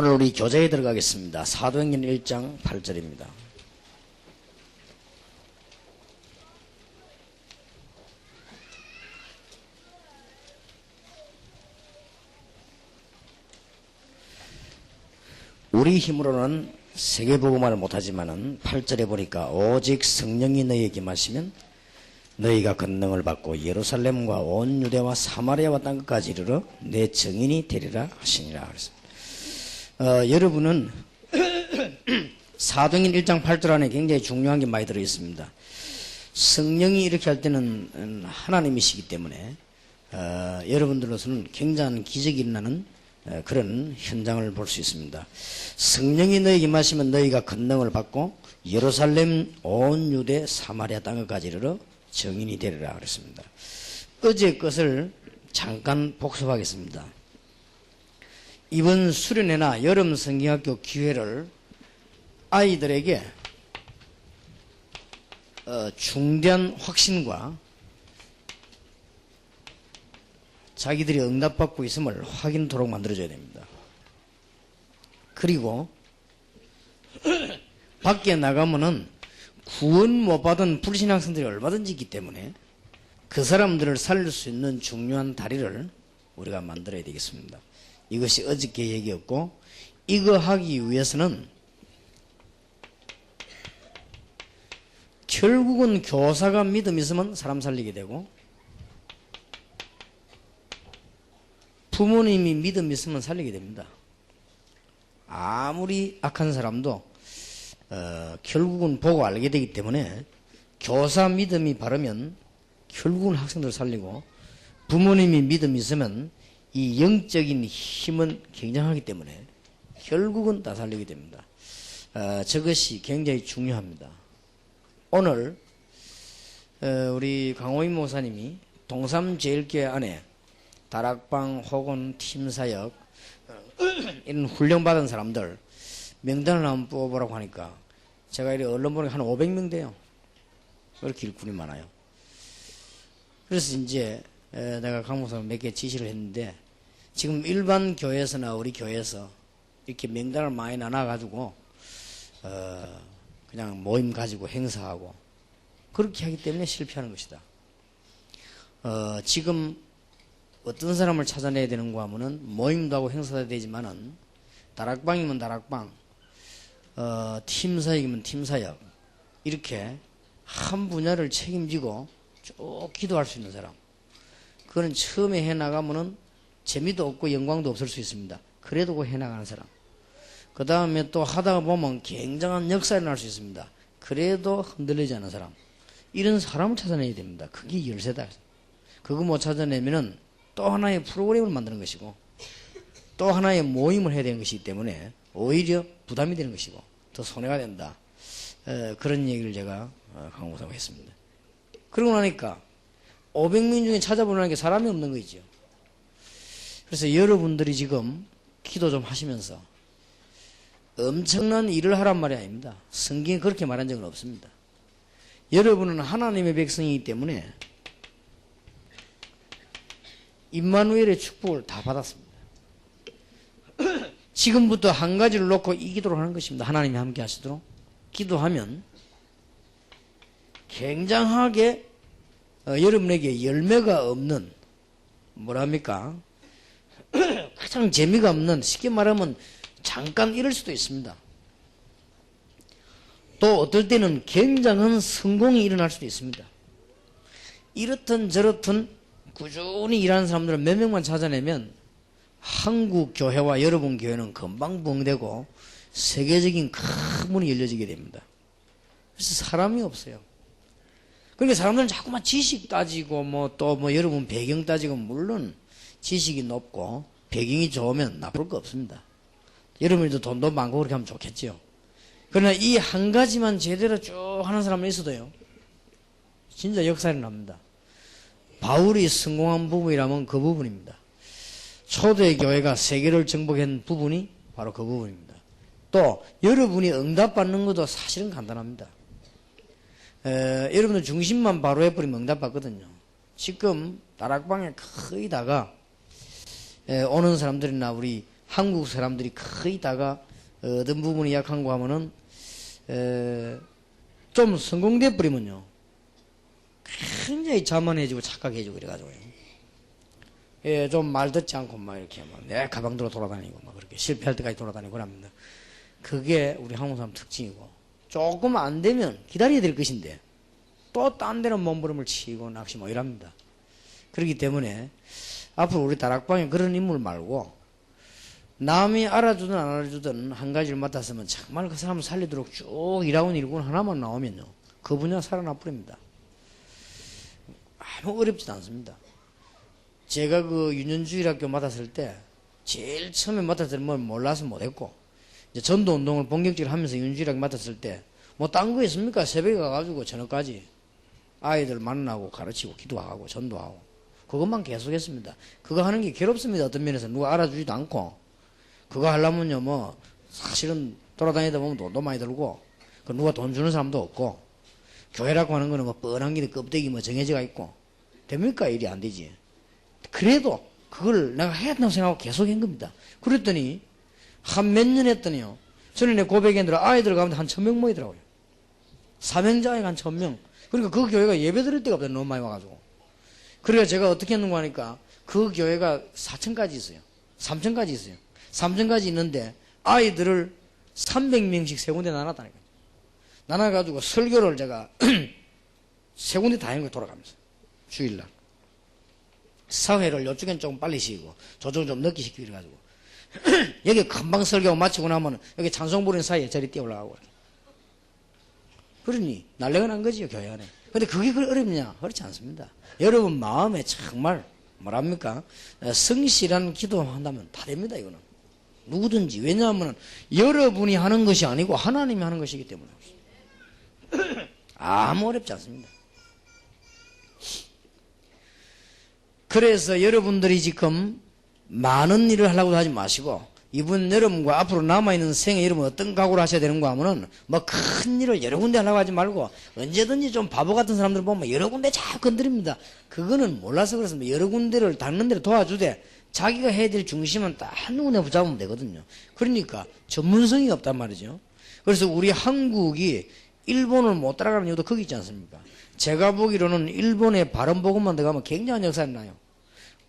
오늘 우리 교재에 들어가겠습니다. 사도행전 1장 8절입니다. 우리 힘으로는 세계복음화를 못하지만은 8절에 보니까 오직 성령이 너희에게 임하시면 너희가 권능을 받고 예루살렘과 온 유대와 사마리아와 땅끝까지 이르러 내 증인이 되리라 하시니라. 그랬습니다. 여러분은 사도행전 1장 8절 안에 굉장히 중요한 게 많이 들어있습니다. 성령이 이렇게 할 때는 하나님이시기 때문에 여러분들로서는 굉장한 기적이 일어나는 그런 현장을 볼 수 있습니다. 성령이 너희에게 임하시면 너희가 권능을 받고 예루살렘 온 유대 사마리아 땅까지 이르러 증인이 되리라 그랬습니다. 어제 것을 잠깐 복습하겠습니다. 이번 수련회나 여름 성경학교 기회를 아이들에게 중대한 확신과 자기들이 응답받고 있음을 확인토록 만들어줘야 됩니다. 그리고 밖에 나가면은 구원 못 받은 불신학생들이 얼마든지 있기 때문에 그 사람들을 살릴 수 있는 중요한 다리를 우리가 만들어야 되겠습니다. 이것이 어저께 얘기였고, 이거 하기 위해서는 결국은 교사가 믿음 있으면 사람 살리게 되고, 부모님이 믿음 있으면 살리게 됩니다. 아무리 악한 사람도 결국은 보고 알게 되기 때문에 교사 믿음이 바르면 결국은 학생들 살리고, 부모님이 믿음이 있으면 이 영적인 힘은 굉장하기 때문에 결국은 다 살리게 됩니다. 저것이 굉장히 중요합니다. 오늘 우리 강호인 목사님이 동삼제일교회 안에 다락방 혹은 팀사역 이런 훈련받은 사람들 명단을 한번 뽑아보라고 하니까 제가 이렇게 언론 보니까 한 500명 돼요. 그렇게 일꾼이 많아요. 그래서 이제 내가 강 목사님 몇 개 지시를 했는데, 지금 일반 교회에서나 우리 교회에서 이렇게 명단을 많이 나눠가지고 그냥 모임 가지고 행사하고 그렇게 하기 때문에 실패하는 것이다. 지금 어떤 사람을 찾아내야 되는가 하면은 모임도 하고 행사도 해야 되지만은 다락방이면 다락방, 팀사역이면 팀사역, 이렇게 한 분야를 책임지고 쭉 기도할 수 있는 사람, 그거는 처음에 해나가면은 재미도 없고 영광도 없을 수 있습니다. 그래도 그 해나가는 사람, 그 다음에 또 하다가 보면 굉장한 역사가 일어날 수 있습니다. 그래도 흔들리지 않는 사람, 이런 사람을 찾아내야 됩니다. 그게 열쇠다. 그거 못 찾아내면은 또 하나의 프로그램을 만드는 것이고 또 하나의 모임을 해야 되는 것이기 때문에 오히려 부담이 되는 것이고 더 손해가 된다. 그런 얘기를 제가 강목사하고 했습니다. 그러고 나니까 500명 중에 찾아보는 게 사람이 없는 거죠. 그래서 여러분들이 지금 기도 좀 하시면서 엄청난 일을 하란 말이 아닙니다. 성경에 그렇게 말한 적은 없습니다. 여러분은 하나님의 백성이기 때문에 임마누엘의 축복을 다 받았습니다. 지금부터 한 가지를 놓고 이 기도를 하는 것입니다. 하나님이 함께 하시도록 기도하면 굉장하게 여러분에게 열매가 없는, 뭐랍니까, 가장 재미가 없는, 쉽게 말하면 잠깐 이럴 수도 있습니다. 또 어떨 때는 굉장한 성공이 일어날 수도 있습니다. 이렇든 저렇든 꾸준히 일하는 사람들을 몇 명만 찾아내면 한국 교회와 여러분 교회는 금방 부흥되고 세계적인 큰 문이 열려지게 됩니다. 그래서 사람이 없어요. 그러니까 사람들은 자꾸만 지식 따지고 또 여러분 배경 따지고, 물론 지식이 높고 배경이 좋으면 나쁠 거 없습니다. 여러분도 돈도 많고 그렇게 하면 좋겠죠. 그러나 이 한 가지만 제대로 쭉 하는 사람은 있어도요, 진짜 역사가 납니다. 바울이 성공한 부분이라면 그 부분입니다. 초대교회가 세계를 정복한 부분이 바로 그 부분입니다. 또 여러분이 응답받는 것도 사실은 간단합니다. 여러분들 중심만 바로 해버리면 응답받거든요. 지금 다락방에 거의 다가 오는 사람들이나 우리 한국 사람들이 거의 다가 어떤 부분이 약한가 하면은 좀 성공돼 버리면요 굉장히 자만해지고 착각해지고 그래가지고 예, 좀 말 듣지 않고 막 이렇게 내 가방 들어 돌아다니고 막 그렇게 실패할 때까지 돌아다니고 그럽니다. 그게 우리 한국 사람 특징이고 조금 안 되면 기다려야 될 것인데 또 딴 데는 몸부림을 치고 낚시 뭐 이랍니다. 그렇기 때문에 앞으로 우리 다락방에 그런 인물 말고 남이 알아주든 안 알아주든 한 가지를 맡았으면 정말 그 사람을 살리도록 쭉 일하고 일군 하나만 나오면요 그 분야 살아나 버립니다. 아무 어렵지도 않습니다. 제가 그 유년주일학교 맡았을 때 제일 처음에 맡았을 때 뭐 몰라서 못했고 이제 전도 운동을 본격적으로 하면서 유년주일학교 맡았을 때 뭐 딴 거 있습니까? 새벽에 가가지고 저녁까지 아이들 만나고 가르치고 기도하고 전도하고 그것만 계속했습니다. 그거 하는 게 괴롭습니다. 어떤 면에서 누가 알아주지도 않고 그거 하려면요 뭐 사실은 돌아다니다 보면 돈도 많이 들고 누가 돈 주는 사람도 없고 교회라고 하는 거는 뭐 뻔한 게 껍데기 뭐 정해져가 있고 됩니까? 일이 안 되지. 그래도 그걸 내가 해야 된다고 생각하고 계속 한 겁니다. 그랬더니 한 몇 년 했더니요 저는 내 고백인들 아이들 가운데 한 1000명 모이더라고요. 사명자에 한 1000명. 그러니까 그 교회가 예배 드릴 데가 없어요. 너무 많이 와가지고. 그러니까 제가 어떻게 했는가 하니까 그 교회가 4층까지 있어요. 3층까지 있어요. 3층까지 있는데 아이들을 300명씩 세 군데 나눴다니까요. 나눠가지고 설교를 제가 세 군데 다 하는 거예요. 돌아가면서. 주일날. 사회를 요쪽엔 조금 빨리 시키고 저쪽은 좀 늦게 시키고 이래가지고 여기 금방 설교하고 마치고 나면 여기 찬송 부르는 사이에 저리 뛰어올라가고 그러니 난리가 난 거지요 교회 안에. 근데 그게 어렵냐? 그렇지 않습니다. 여러분 마음에 정말 뭐랍니까 성실한 기도한다면 다 됩니다. 이거는 누구든지. 왜냐하면 여러분이 하는 것이 아니고 하나님이 하는 것이기 때문에 아무 어렵지 않습니다. 그래서 여러분들이 지금 많은 일을 하려고 하지 마시고 이번 여러분과 앞으로 남아있는 생에 여러분 어떤 각오를 하셔야 되는가 하면은 뭐 큰 일을 여러 군데 하려고 하지 말고 언제든지 좀 바보 같은 사람들 보면 여러 군데 자꾸 건드립니다. 그거는 몰라서 그렇습니다. 여러 군데를 닿는 데를 도와주되 자기가 해야 될 중심은 딱 한 군데 붙잡으면 되거든요. 그러니까 전문성이 없단 말이죠. 그래서 우리 한국이 일본을 못 따라가는 이유도 거기 있지 않습니까? 제가 보기로는 일본의 발언보고만 들어가면 굉장한 역사가 나요.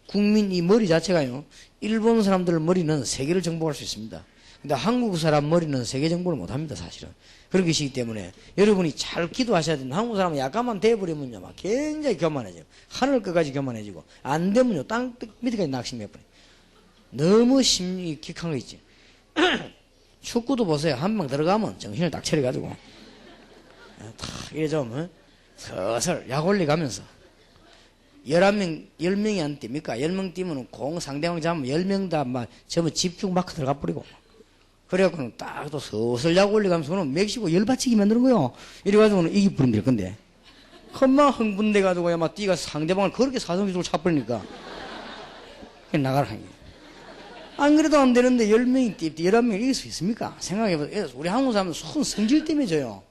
국민 이 머리 자체가요 일본 사람들 머리는 세계를 정복할 수 있습니다. 근데 한국 사람 머리는 세계 정복을 못합니다. 사실은 그런 것이기 때문에 여러분이 잘 기도하셔야 됩니다. 한국 사람은 약간만 돼버리면요 막 굉장히 교만해져요. 하늘 끝까지 교만해지고 안 되면요 땅 밑에까지 낙심해버려요. 너무 심리 킥한 거 있지. 축구도 보세요. 한 방 들어가면 정신을 딱 차려가지고 탁 이래 좀 슬슬 약 올려가면서 11명, 10명이 안 뜁니까? 10명 뛰면 공 상대방 잡으면 10명 다 막 전부 집중 마크 들어가 버리고. 그래갖고는 딱 또 슬슬 약 올려가면서는 멕시코 열받치게 만드는 거요. 이래가지고는 이기 부르면 될 건데. 험마 흥분돼가지고 막 뛰가 상대방을 그렇게 사성기술로 차버리니까. 그냥 나가라 하는 거예요. 안 그래도 안 되는데 10명이 뛰 11명이 이길 수 있습니까? 생각해보세요. 우리 한국 사람은 손 성질 때문에 져요.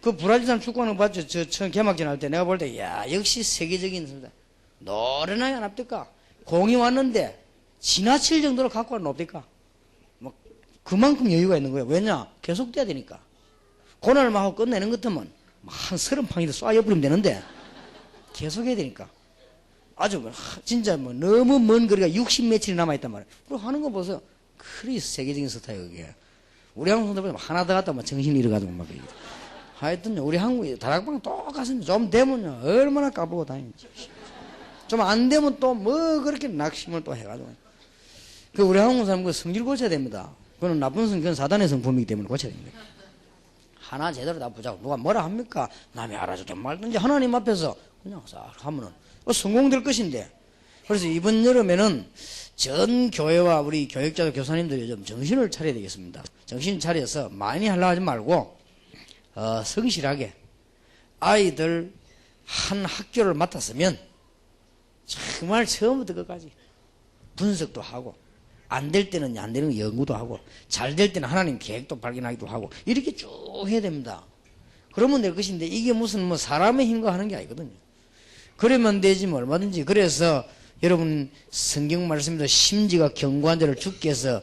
그 브라질 사람 축구하는 거 봤죠? 저 처음 개막전 할 때 내가 볼 때, 야, 역시 세계적인 선수다. 노련하게 안 합니까? 공이 왔는데 지나칠 정도로 갖고 와는 없니까? 뭐, 그만큼 여유가 있는 거예요. 왜냐? 계속 돼야 되니까. 고난을 하고 끝내는 것 같으면 한 30방이도 쏴여버리면 되는데 계속 해야 되니까. 아주, 진짜 뭐, 너무 먼 거리가 60m이 남아있단 말이에요. 그리고 하는 거 보세요. 그리 세계적인 스타예요, 그게. 우리 한국 선수들 하나 더 갔다 막 정신 잃어가지고 막. 하여튼요, 우리 한국이 다락방 똑같습니다. 좀 되면요, 얼마나 까불고 다니는지. 좀 안 되면 또 뭐 그렇게 낙심을 또 해가지고. 그 우리 한국 사람 그 성질 고쳐야 됩니다. 그건 나쁜 그건 사단의 성품이기 때문에 고쳐야 됩니다. 하나 제대로 다 보자고. 누가 뭐라 합니까? 남이 알아주든 말든지 하나님 앞에서 그냥 싹 하면은 성공될 것인데. 그래서 이번 여름에는 전 교회와 우리 교육자들 교사님들이 좀 정신을 차려야 되겠습니다. 정신 차려서 많이 하려고 하지 말고 성실하게 아이들 한 학교를 맡았으면 정말 처음부터 끝까지 분석도 하고 안 될 때는 안 되는 연구도 하고 잘 될 때는 하나님 계획도 발견하기도 하고 이렇게 쭉 해야 됩니다. 그러면 될 것인데 이게 무슨 뭐 사람의 힘과 하는 게 아니거든요. 그러면 되지 뭐 얼마든지. 그래서 여러분 성경 말씀에도 심지가 견고한 자를 주께서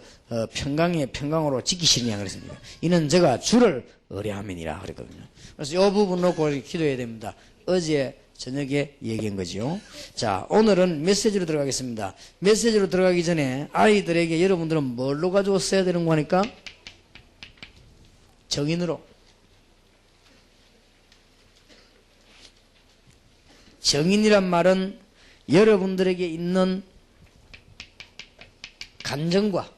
평강으로 지키시느냐 그랬습니다. 이는 저가 주를 의뢰함이니라 그랬거든요. 그래서 이 부분 놓고 기도해야 됩니다. 어제 저녁에 얘기한 거죠. 자, 오늘은 메시지로 들어가겠습니다. 메시지로 들어가기 전에 아이들에게 여러분들은 뭘로 가지고 써야 되는 거 하니까 정인으로. 정인이란 말은 여러분들에게 있는 감정과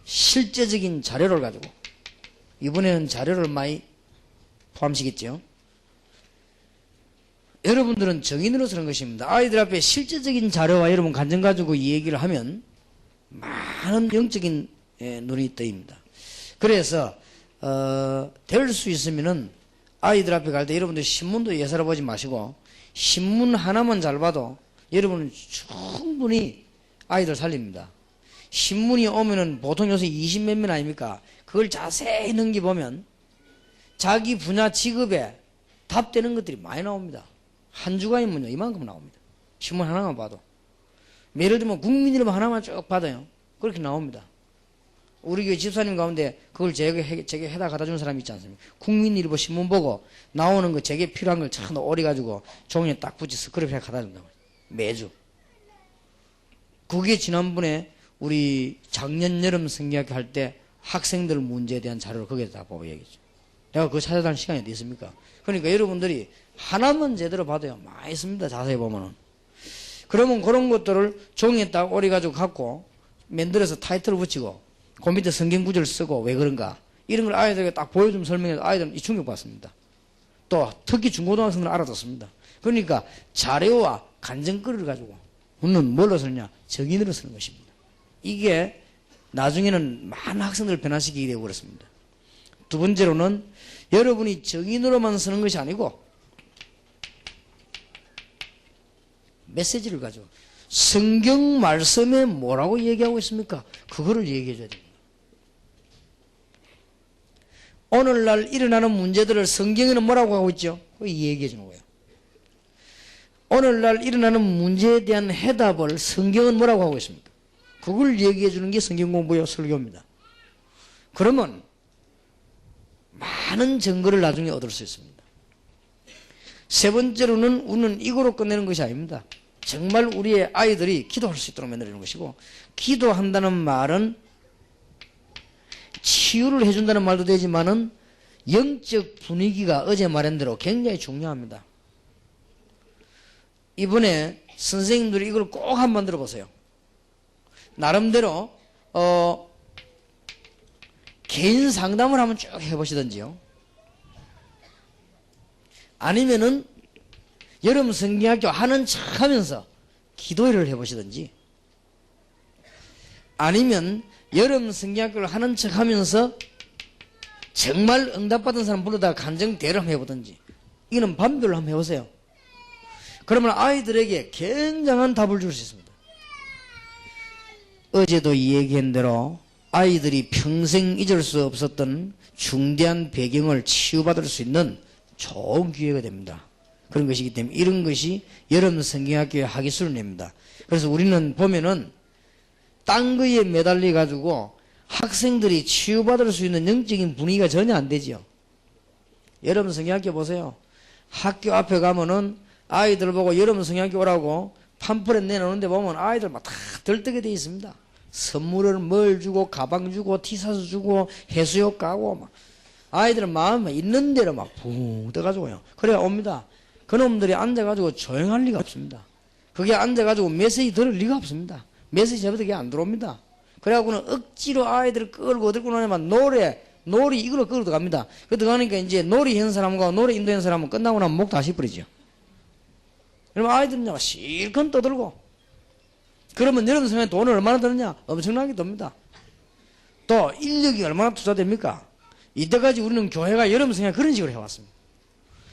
실제적인 자료를 가지고, 이번에는 자료를 많이 포함시켰죠. 여러분들은 정인으로 쓰는 것입니다. 아이들 앞에 실제적인 자료와 여러분 감정 가지고 이 얘기를 하면 많은 영적인 눈이 떠입니다. 그래서 될 수 있으면은 아이들 앞에 갈 때 여러분들 신문도 예사로 보지 마시고 신문 하나만 잘 봐도 여러분은 충분히 아이들 살립니다. 신문이 오면은 보통 요새 20몇 면 아닙니까? 그걸 자세히 넘겨보면 자기 분야 직업에 답되는 것들이 많이 나옵니다. 한 주간이면요 이만큼 나옵니다. 신문 하나만 봐도. 예를 들면 국민이름 하나만 쭉 받아요. 그렇게 나옵니다. 우리 교회 집사님 가운데 그걸 제게 해다 갖다 주는 사람이 있지 않습니까? 국민일보 신문 보고 나오는 거 제게 필요한 걸 참 오래가지고 종이에 딱 붙여서 그렇게 갖다 준다고. 매주. 그게 지난번에 우리 작년 여름 성경학교 할 때 학생들 문제에 대한 자료를 거기에다 보고 얘기했죠. 내가 그거 찾아다닐 시간이 어디 있습니까? 그러니까 여러분들이 하나만 제대로 봐도요 많이 있습니다. 자세히 보면은. 그러면 그런 것들을 종이에 딱 오래가지고 갖고 만들어서 타이틀을 붙이고 그 밑에 성경 구절을 쓰고 왜 그런가 이런 걸 아이들에게 딱 보여주면 설명해도 아이들은 이 충격받습니다. 또 특히 중고등학생들은 알아듣습니다. 그러니까 자료와 간증거리를 가지고 우리는 뭘로 쓰느냐? 정인으로 쓰는 것입니다. 이게 나중에는 많은 학생들을 변화시키게 되고 그렇습니다. 두 번째로는 여러분이 정인으로만 쓰는 것이 아니고 메시지를 가지고 성경 말씀에 뭐라고 얘기하고 있습니까? 그거를 얘기해 줘야 됩니다. 오늘날 일어나는 문제들을 성경에는 뭐라고 하고 있죠? 그거 얘기해 주는 거예요. 오늘날 일어나는 문제에 대한 해답을 성경은 뭐라고 하고 있습니까? 그걸 얘기해 주는 게 성경 공부요 설교입니다. 그러면 많은 증거를 나중에 얻을 수 있습니다. 세 번째로는 우리는 이거로 끝내는 것이 아닙니다. 정말 우리의 아이들이 기도할 수 있도록 만들어주는 것이고, 기도한다는 말은 치유를 해준다는 말도 되지만은 영적 분위기가 어제 말한 대로 굉장히 중요합니다. 이번에 선생님들이 이걸 꼭 한번 들어보세요. 나름대로 개인 상담을 한번 쭉 해보시든지요. 아니면은 여름 성경학교 하는 척 하면서 기도회를 해보시든지, 아니면 여름 성경학교를 하는 척 하면서 정말 응답받은 사람 불러다가 간증대를 한번 해보든지, 이거는 반별로 한번 해보세요. 그러면 아이들에게 굉장한 답을 줄 수 있습니다. 어제도 이 얘기한 대로 아이들이 평생 잊을 수 없었던 중대한 배경을 치유받을 수 있는 좋은 기회가 됩니다. 그런 것이기 때문에 이런 것이 여름 성경학교의 학위 수련회입니다. 그래서 우리는 보면은 딴 거에 매달려 가지고 학생들이 치유받을 수 있는 영적인 분위기가 전혀 안 되지요. 여름 성경학교 보세요. 학교 앞에 가면은 아이들 보고 여름 성경학교 오라고 팜플렛 내놓는데 보면 아이들 막 다 들뜨게 돼 있습니다. 선물을 뭘 주고 가방 주고 티셔츠 주고 해수욕 가고 막 아이들은 마음에 있는 대로 막 붕 떠가지고요. 그래야 옵니다. 그놈들이 앉아가지고 조용할 리가 없습니다. 그게 앉아가지고 메시지 들을 리가 없습니다. 메시지 잡아도 그게 안 들어옵니다. 그래갖고는 억지로 아이들을 끌고 들고 나면 놀이 이걸로 끌고 들어갑니다. 그 들어가니까 이제 놀이 한 사람과 놀이 인도한 사람은 끝나고 나면 목 다시 뿌리죠. 그러면 아이들은 실컷 떠들고, 그러면 여러분 생각에 돈을 얼마나 드느냐? 엄청나게 듭니다. 또 인력이 얼마나 투자됩니까? 이때까지 우리는 교회가 여러분 생각에 그런 식으로 해왔습니다.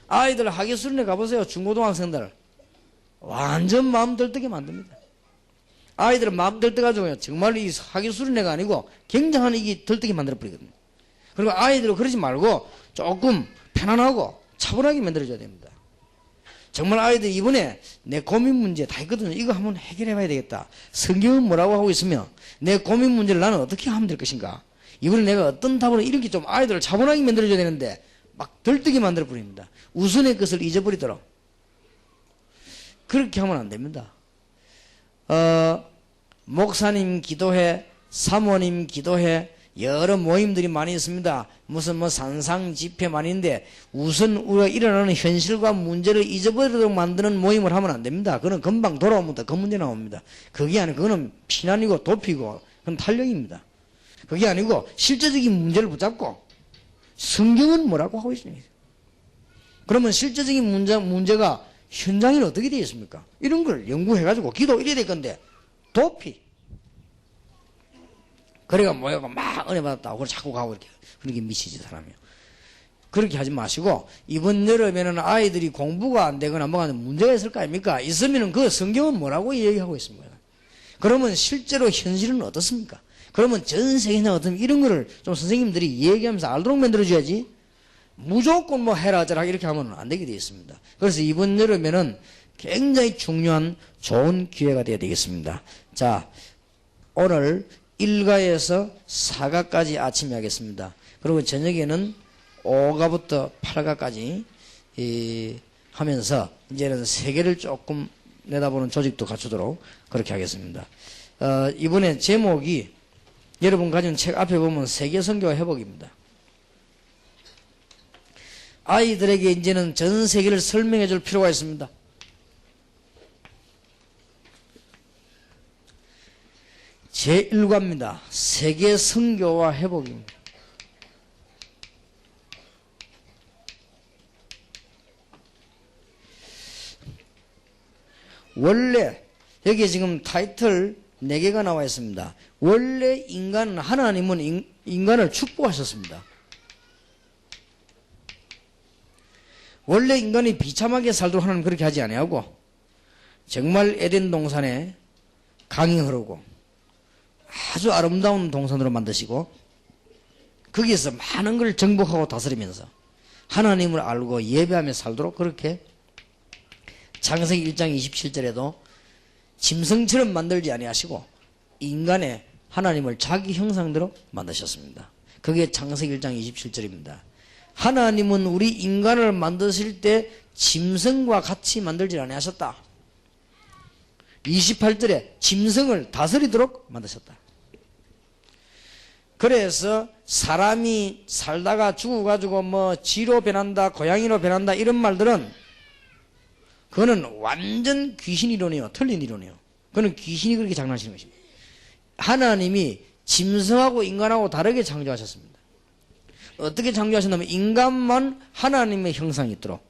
아이들 학위 수련회 가보세요. 중고등학생들 완전 마음 들뜨게 만듭니다. 아이들은 마음 들뜨가지고 정말 이 학위 수련회가 아니고 굉장한 이게 들뜨게 만들어버리거든요. 그리고 아이들은 그러지 말고 조금 편안하고 차분하게 만들어줘야 됩니다. 정말 아이들이 이번에 내 고민 문제 다 있거든요. 이거 한번 해결해 봐야 되겠다. 성경은 뭐라고 하고 있으며 내 고민 문제를 나는 어떻게 하면 될 것인가. 이번에 내가 어떤 답으로 이렇게 좀 아이들을 차분하게 만들어줘야 되는데 막 들뜨게 만들어 버립니다. 우선의 것을 잊어버리도록. 그렇게 하면 안 됩니다. 목사님 기도회, 사모님 기도회, 여러 모임들이 많이 있습니다. 무슨 뭐 산상 집회 많이 있는데 우선 우리가 일어나는 현실과 문제를 잊어버리도록 만드는 모임을 하면 안 됩니다. 그건 금방 돌아옵니다. 그 문제 나옵니다. 그게 아니고 그거는 피난이고 도피고 그건 탄력입니다. 그게 아니고 실제적인 문제를 붙잡고 성경은 뭐라고 하고 있습니까? 그러면 실제적인 문제가 현장에는 어떻게 되어 있습니까? 이런 걸 연구해가지고 기도 이래야 될 건데 도피. 그래가 모여가 막 은혜 받았다고 그걸 자꾸 가고 이렇게 그렇게 미치지 사람이요. 그렇게 하지 마시고 이번 여름에는 아이들이 공부가 안 되거나 뭐가 문제가 있을 거 아닙니까? 있으면은 그 성경은 뭐라고 얘기하고 있습니까? 그러면 실제로 현실은 어떻습니까? 그러면 전 세계나 어떤 이런 거를 좀 선생님들이 얘기하면서 알도록 만들어줘야지 무조건 뭐 해라 저라 이렇게 하면 안 되게 되어 있습니다. 그래서 이번 여름에는 굉장히 중요한 좋은 기회가 되어야 되겠습니다. 자, 오늘 1가에서 4가까지 아침에 하겠습니다. 그리고 저녁에는 5가부터 8가까지 하면서 이제는 세계를 조금 내다보는 조직도 갖추도록 그렇게 하겠습니다. 이번에 제목이 여러분 가진 책 앞에 보면 세계 선교 회복입니다. 아이들에게 이제는 전 세계를 설명해 줄 필요가 있습니다. 제1과입니다. 세계 선교와 회복입니다. 원래 여기 지금 타이틀 4개가 나와 있습니다. 원래 하나님은 인간을 축복하셨습니다. 원래 인간이 비참하게 살도록 하나님 그렇게 하지 아니하고 정말 에덴 동산에 강이 흐르고 아주 아름다운 동산으로 만드시고 거기에서 많은 걸 정복하고 다스리면서 하나님을 알고 예배하며 살도록 그렇게 창세기 1장 27절에도 짐승처럼 만들지 아니하시고 인간의 하나님을 자기 형상대로 만드셨습니다. 그게 창세기 1장 27절입니다. 하나님은 우리 인간을 만드실 때 짐승과 같이 만들지 아니하셨다. 28절에 짐승을 다스리도록 만드셨다. 그래서 사람이 살다가 죽어가지고 뭐 쥐로 변한다, 고양이로 변한다 이런 말들은 그거는 완전 귀신 이론이에요. 틀린 이론이에요. 그거는 귀신이 그렇게 장난치는 것입니다. 하나님이 짐승하고 인간하고 다르게 창조하셨습니다. 어떻게 창조하셨냐면 인간만 하나님의 형상이 있도록.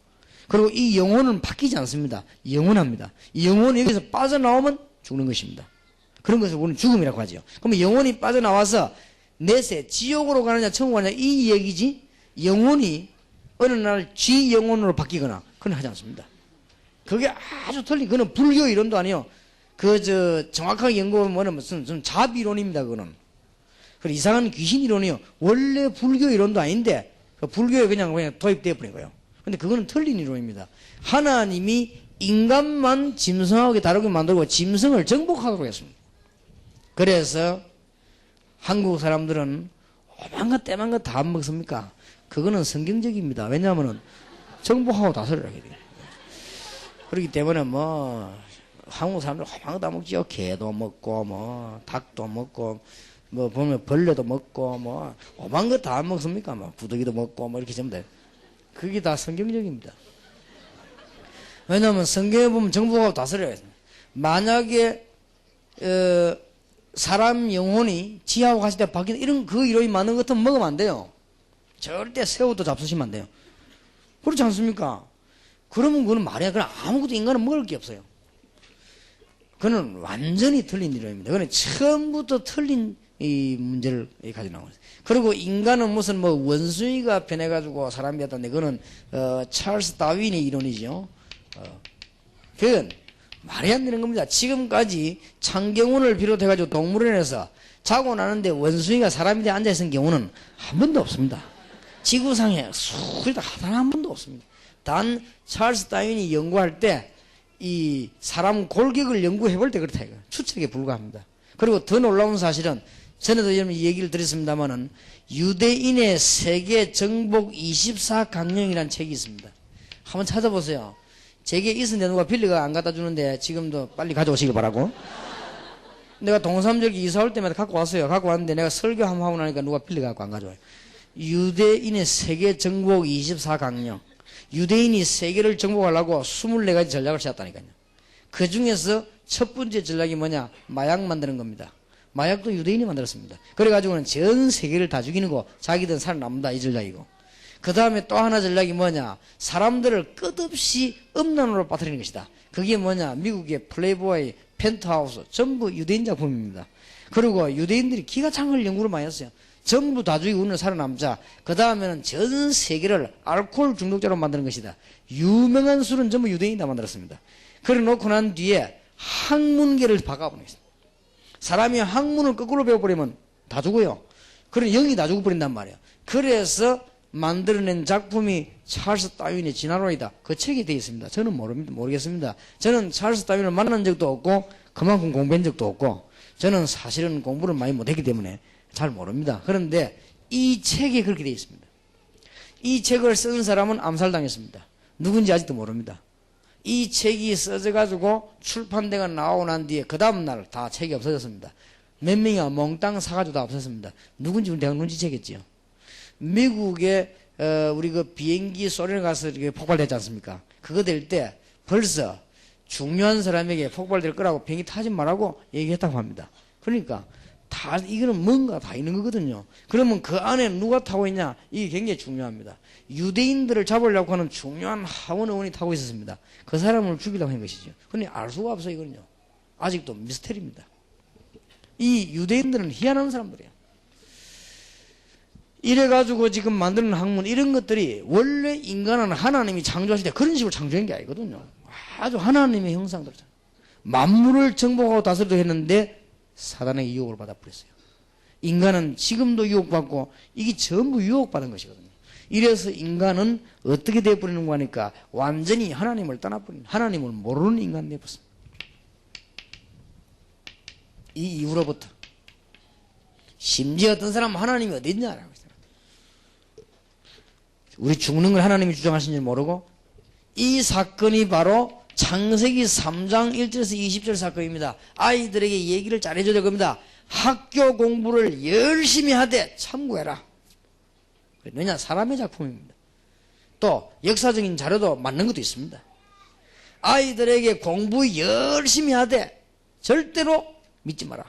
그리고 이 영혼은 바뀌지 않습니다. 영원합니다. 이 영혼이 여기서 빠져나오면 죽는 것입니다. 그런 것을 우리는 죽음이라고 하죠. 그러면 영혼이 빠져나와서 내세 지옥으로 가느냐 천국 가느냐 이 얘기지 영혼이 어느 날 쥐 영혼으로 바뀌거나 그건 하지 않습니다. 그게 아주 틀린 그거는 불교 이론도 아니에요. 정확하게 연구하면 무슨 자비론입니다. 그거는. 그리고 이상한 귀신 이론이요. 원래 불교 이론도 아닌데 불교에 그냥 도입되어 버린 거예요. 근데 그거는 틀린 이론입니다. 하나님이 인간만 짐승하고 다르게 만들고 짐승을 정복하도록 했습니다. 그래서 한국 사람들은 오만것 때만것 다 안 먹습니까? 그거는 성경적입니다. 왜냐하면 정복하고 다스리라 해야 돼요. 그렇기 때문에 뭐 한국 사람들 오만것 다 먹지요. 개도 먹고 뭐 닭도 먹고 뭐 보면 벌레도 먹고 뭐 오만것 다 안 먹습니까? 뭐 구더기도 먹고 뭐 이렇게 전부 다 그게 다 성경적입니다. 왜냐하면 성경에 보면 정복하고 다스려야 했습니다. 만약에 사람 영혼이 지하고 가실 때 바뀌는 이런 그 이론이 많은 것은 먹으면 안 돼요. 절대 새우도 잡수시면 안 돼요. 그렇지 않습니까? 그러면 그거는 말이야. 그럼 아무것도 인간은 먹을 게 없어요. 그거는 완전히 틀린 이론입니다. 그거는 처음부터 틀린 이 문제를 가지고 나오는 거예요. 그리고 인간은 무슨 뭐 원숭이가 변해가지고 사람이 됐다는데 그거는 찰스 다윈의 이론이죠. 그건 말이 안 되는 겁니다. 지금까지 창경운을 비롯해가지고 동물원에서 자고 나는데 원숭이가 사람이 돼 앉아있는 경우는 한 번도 없습니다. 지구상에 수리다 한 번도 없습니다. 단 찰스 다윈이 연구할 때 이 사람 골격을 연구해 볼 때 그렇다 이거 추측에 불과합니다. 그리고 더 놀라운 사실은 전에도 여러분 이 얘기를 드렸습니다만은 유대인의 세계 정복 24강령이라는 책이 있습니다. 한번 찾아보세요. 제게 있었는데 누가 빌리가 안 갖다 주는데 지금도 빨리 가져오시길 바라고. 내가 동삼절기 이사 올 때마다 갖고 왔어요. 갖고 왔는데 내가 설교 한번 하고 나니까 누가 빌리 갖고 안 가져와요. 유대인의 세계 정복 24강령. 유대인이 세계를 정복하려고 24가지 전략을 세웠다니까요. 그 중에서 첫 번째 전략이 뭐냐? 마약 만드는 겁니다. 마약도 유대인이 만들었습니다. 그래가지고는 전 세계를 다 죽이는 거, 자기들은 살아남는다 이 전략이고. 그 다음에 또 하나 전략이 뭐냐? 사람들을 끝없이 음란으로 빠뜨리는 것이다. 그게 뭐냐? 미국의 플레이보이, 펜트하우스 전부 유대인 작품입니다. 그리고 유대인들이 기가 찬걸 연구를 많이 했어요. 전부 다 죽이고 우리는 살아남자. 그 다음에는 전 세계를 알코올 중독자로 만드는 것이다. 유명한 술은 전부 유대인이 다 만들었습니다. 그래 놓고 난 뒤에 학문계를 바꿔버린 것이다. 사람이 학문을 거꾸로 배워버리면 다 죽어요. 그래 영이 다 죽어버린단 말이에요. 그래서 만들어낸 작품이 찰스 다윈의 진화론이다. 그 책에 되어 있습니다. 저는 모르겠습니다. 저는 찰스 다윈을 만난 적도 없고 그만큼 공부한 적도 없고 저는 사실은 공부를 많이 못했기 때문에 잘 모릅니다. 그런데 이 책에 그렇게 되어 있습니다. 이 책을 쓴 사람은 암살당했습니다. 누군지 아직도 모릅니다. 이 책이 써져가지고 출판대가 나오고 난 뒤에 그 다음날 다 책이 없어졌습니다. 몇 명이 몽땅 사가지고 다 없었습니다. 누군지 내가 눈치채겠지요. 미국에 우리 그 비행기 소련에 가서 이렇게 폭발됐지 않습니까? 그거 될 때 벌써 중요한 사람에게 폭발될 거라고 비행기 타지 말라고 얘기했다고 합니다. 그러니까 다 이거는 뭔가 다 있는 거거든요. 그러면 그 안에 누가 타고 있냐? 이게 굉장히 중요합니다. 유대인들을 잡으려고 하는 중요한 하원의원이 타고 있었습니다. 그 사람을 죽이려고 한 것이죠. 그런데 알 수가 없어요. 이거는요. 아직도 미스테리입니다. 이 유대인들은 희한한 사람들이에요. 이래가지고 지금 만드는 학문 이런 것들이 원래 인간은 하나님이 창조하실 때 그런 식으로 창조한 게 아니거든요. 아주 하나님의 형상들이잖아요. 만물을 정복하고 다스리도 했는데 사단의 유혹을 받아버렸어요. 인간은 지금도 유혹받고 이게 전부 유혹받은 것이거든요. 이래서 인간은 어떻게 되어버리는 거 하니까 완전히 하나님을 떠나버린 하나님을 모르는 인간이 되어버렸습니다. 이 이후로부터 심지어 어떤 사람은 하나님이 어디 있냐라고 했어요. 우리 죽는 걸 하나님이 주장하신 줄 모르고 이 사건이 바로 창세기 3장 1절에서 20절 사건입니다. 아이들에게 얘기를 잘해줘야 될 겁니다. 학교 공부를 열심히 하되 참고해라. 왜냐? 사람의 작품입니다. 또 역사적인 자료도 맞는 것도 있습니다. 아이들에게 공부 열심히 하되 절대로 믿지 마라.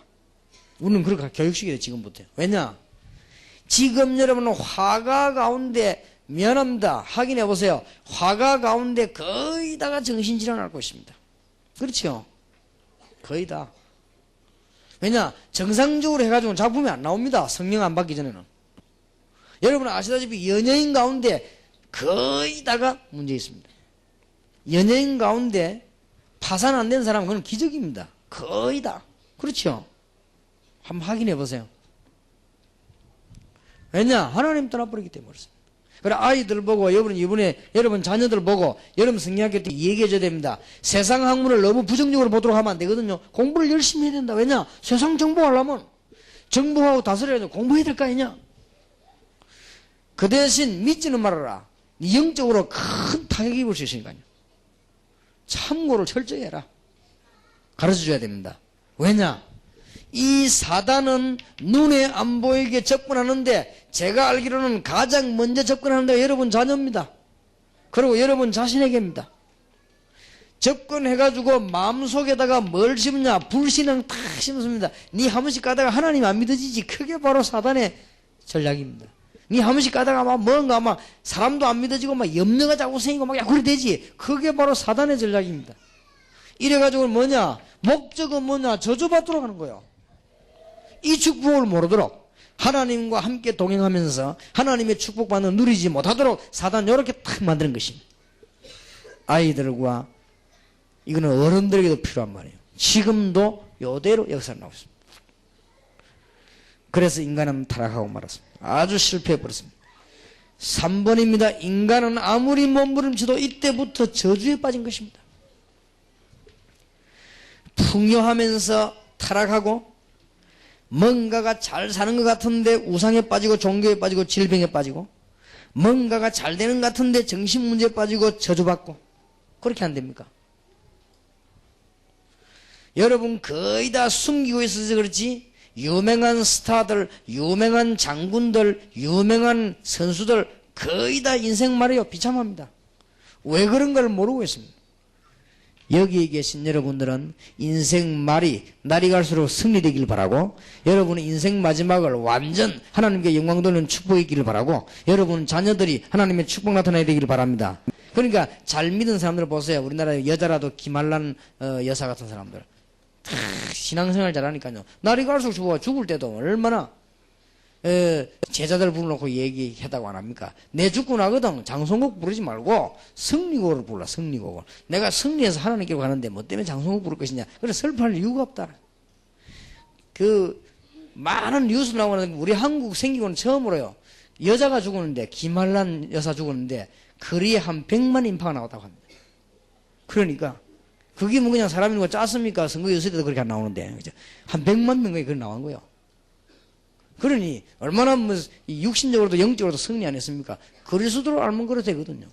우리는 그렇게 교육시켜야 돼 지금부터. 왜냐? 지금 여러분은 화가 가운데 미안합니다. 확인해 보세요. 화가 가운데 거의 다가 정신질환 앓고 있습니다. 그렇죠? 거의 다. 왜냐? 정상적으로 해가지고는 작품이 안 나옵니다. 성령 안 받기 전에는. 여러분 아시다시피 연예인 가운데 거의 다가 문제 있습니다. 연예인 가운데 파산 안 된 사람은 그건 기적입니다. 거의 다. 그렇죠? 한번 확인해 보세요. 왜냐? 하나님 떠나버리기 때문에 그렇습니다. 그래 아이들 보고 여러분 자녀들 보고 여러분 성경학교 때 얘기해줘야 됩니다. 세상 학문을 너무 부정적으로 보도록 하면 안 되거든요. 공부를 열심히 해야 된다. 왜냐? 세상 정복하려면 정복하고 다스려야 돼. 공부해야 될 거 아니냐? 그 대신 믿지는 말아라. 영적으로 큰 타격이 입을 수 있으니까요. 참고를 철저히 해라. 가르쳐줘야 됩니다. 왜냐? 이 사단은 눈에 안 보이게 접근하는데 제가 알기로는 가장 먼저 접근하는 데가 여러분 자녀입니다. 그리고 여러분 자신에게입니다. 접근해가지고 마음속에다가 뭘 심냐? 불신앙 탁 심습니다. 니 한 번씩 가다가 하나님 안 믿어지지. 그게 바로 사단의 전략입니다. 니 한 번씩 가다가 막 뭔가 막 사람도 안 믿어지고 막 염려가 자꾸 생기고 막 그래 되지. 그게 바로 사단의 전략입니다. 이래가지고 뭐냐? 목적은 뭐냐? 저주받도록 하는 거예요. 이 축복을 모르도록 하나님과 함께 동행하면서 하나님의 축복받는 누리지 못하도록 사단 이렇게 탁 만드는 것입니다. 아이들과 이거는 어른들에게도 필요한 말이에요. 지금도 이대로 역사를 나오고 있습니다. 그래서 인간은 타락하고 말았습니다. 아주 실패해버렸습니다. 3번입니다. 인간은 아무리 몸부림쳐도 이때부터 저주에 빠진 것입니다. 풍요하면서 타락하고 뭔가가 잘 사는 것 같은데 우상에 빠지고 종교에 빠지고 질병에 빠지고 뭔가가 잘 되는 것 같은데 정신문제에 빠지고 저주받고 그렇게 안 됩니까? 여러분 거의 다 숨기고 있어서 그렇지 유명한 스타들, 유명한 장군들, 유명한 선수들 거의 다 인생 말이요 비참합니다. 왜 그런 걸 모르고 있습니다. 여기에 계신 여러분들은 인생 말이 날이 갈수록 승리되길 바라고 여러분의 인생 마지막을 완전 하나님께 영광 돌리는 축복이 있기를 바라고 여러분 자녀들이 하나님의 축복 나타나야 되기를 바랍니다. 그러니까 잘 믿은 사람들 보세요. 우리나라 여자라도 김한란 여사 같은 사람들 신앙생활 잘하니까요. 날이 갈수록 죽을 때도 얼마나 제자들 불러놓고 얘기했다고 안 합니까? 내 죽고 나거든 장송곡 부르지 말고 승리곡을 불러. 승리곡을. 내가 승리해서 하나님께 가는데 뭐 때문에 장송곡 부를 것이냐. 그래 슬퍼할 이유가 없다. 그 많은 뉴스 나오는 우리 한국 생기고는 처음으로요. 여자가 죽었는데 김한란 여사 죽었는데 거리에 한 100만 인파가 나왔다고 합니다. 그러니까 그게 뭐 그냥 사람이 뭐 짰습니까? 선거 요새 때도 그렇게 안 나오는데 그죠? 한 100만 명이 그렇게 나온 거예요. 그러니 얼마나 뭐 육신적으로도 영적으로도 승리 안 했습니까? 그리스도를 알면 그래도 되거든요.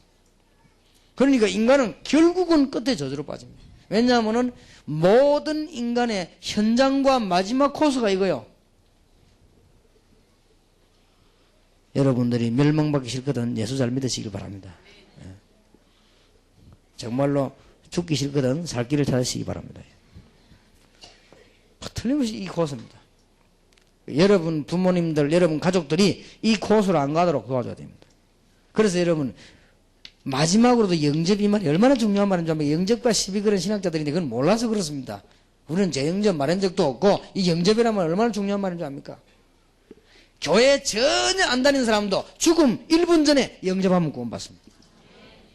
그러니까 인간은 결국은 끝에 저주로 빠집니다. 왜냐하면은 모든 인간의 현장과 마지막 코스가 이거요. 여러분들이 멸망받기 싫거든 예수 잘 믿으시길 바랍니다. 정말로 죽기 싫거든 살 길을 찾으시기 바랍니다. 틀림없이 이 코스입니다. 여러분 부모님들 여러분 가족들이 이 코스로 안 가도록 도와줘야 됩니다. 그래서 여러분 마지막으로도 영접이 말이 얼마나 중요한 말인지 아면 영접과 시비 그런 신학자들인데 그건 몰라서 그렇습니다. 우리는 재영접 말한 적도 없고 이 영접이라는 말 얼마나 중요한 말인지 압니까? 교회 전혀 안 다니는 사람도 죽음 1분 전에 영접하면 구원받습니다.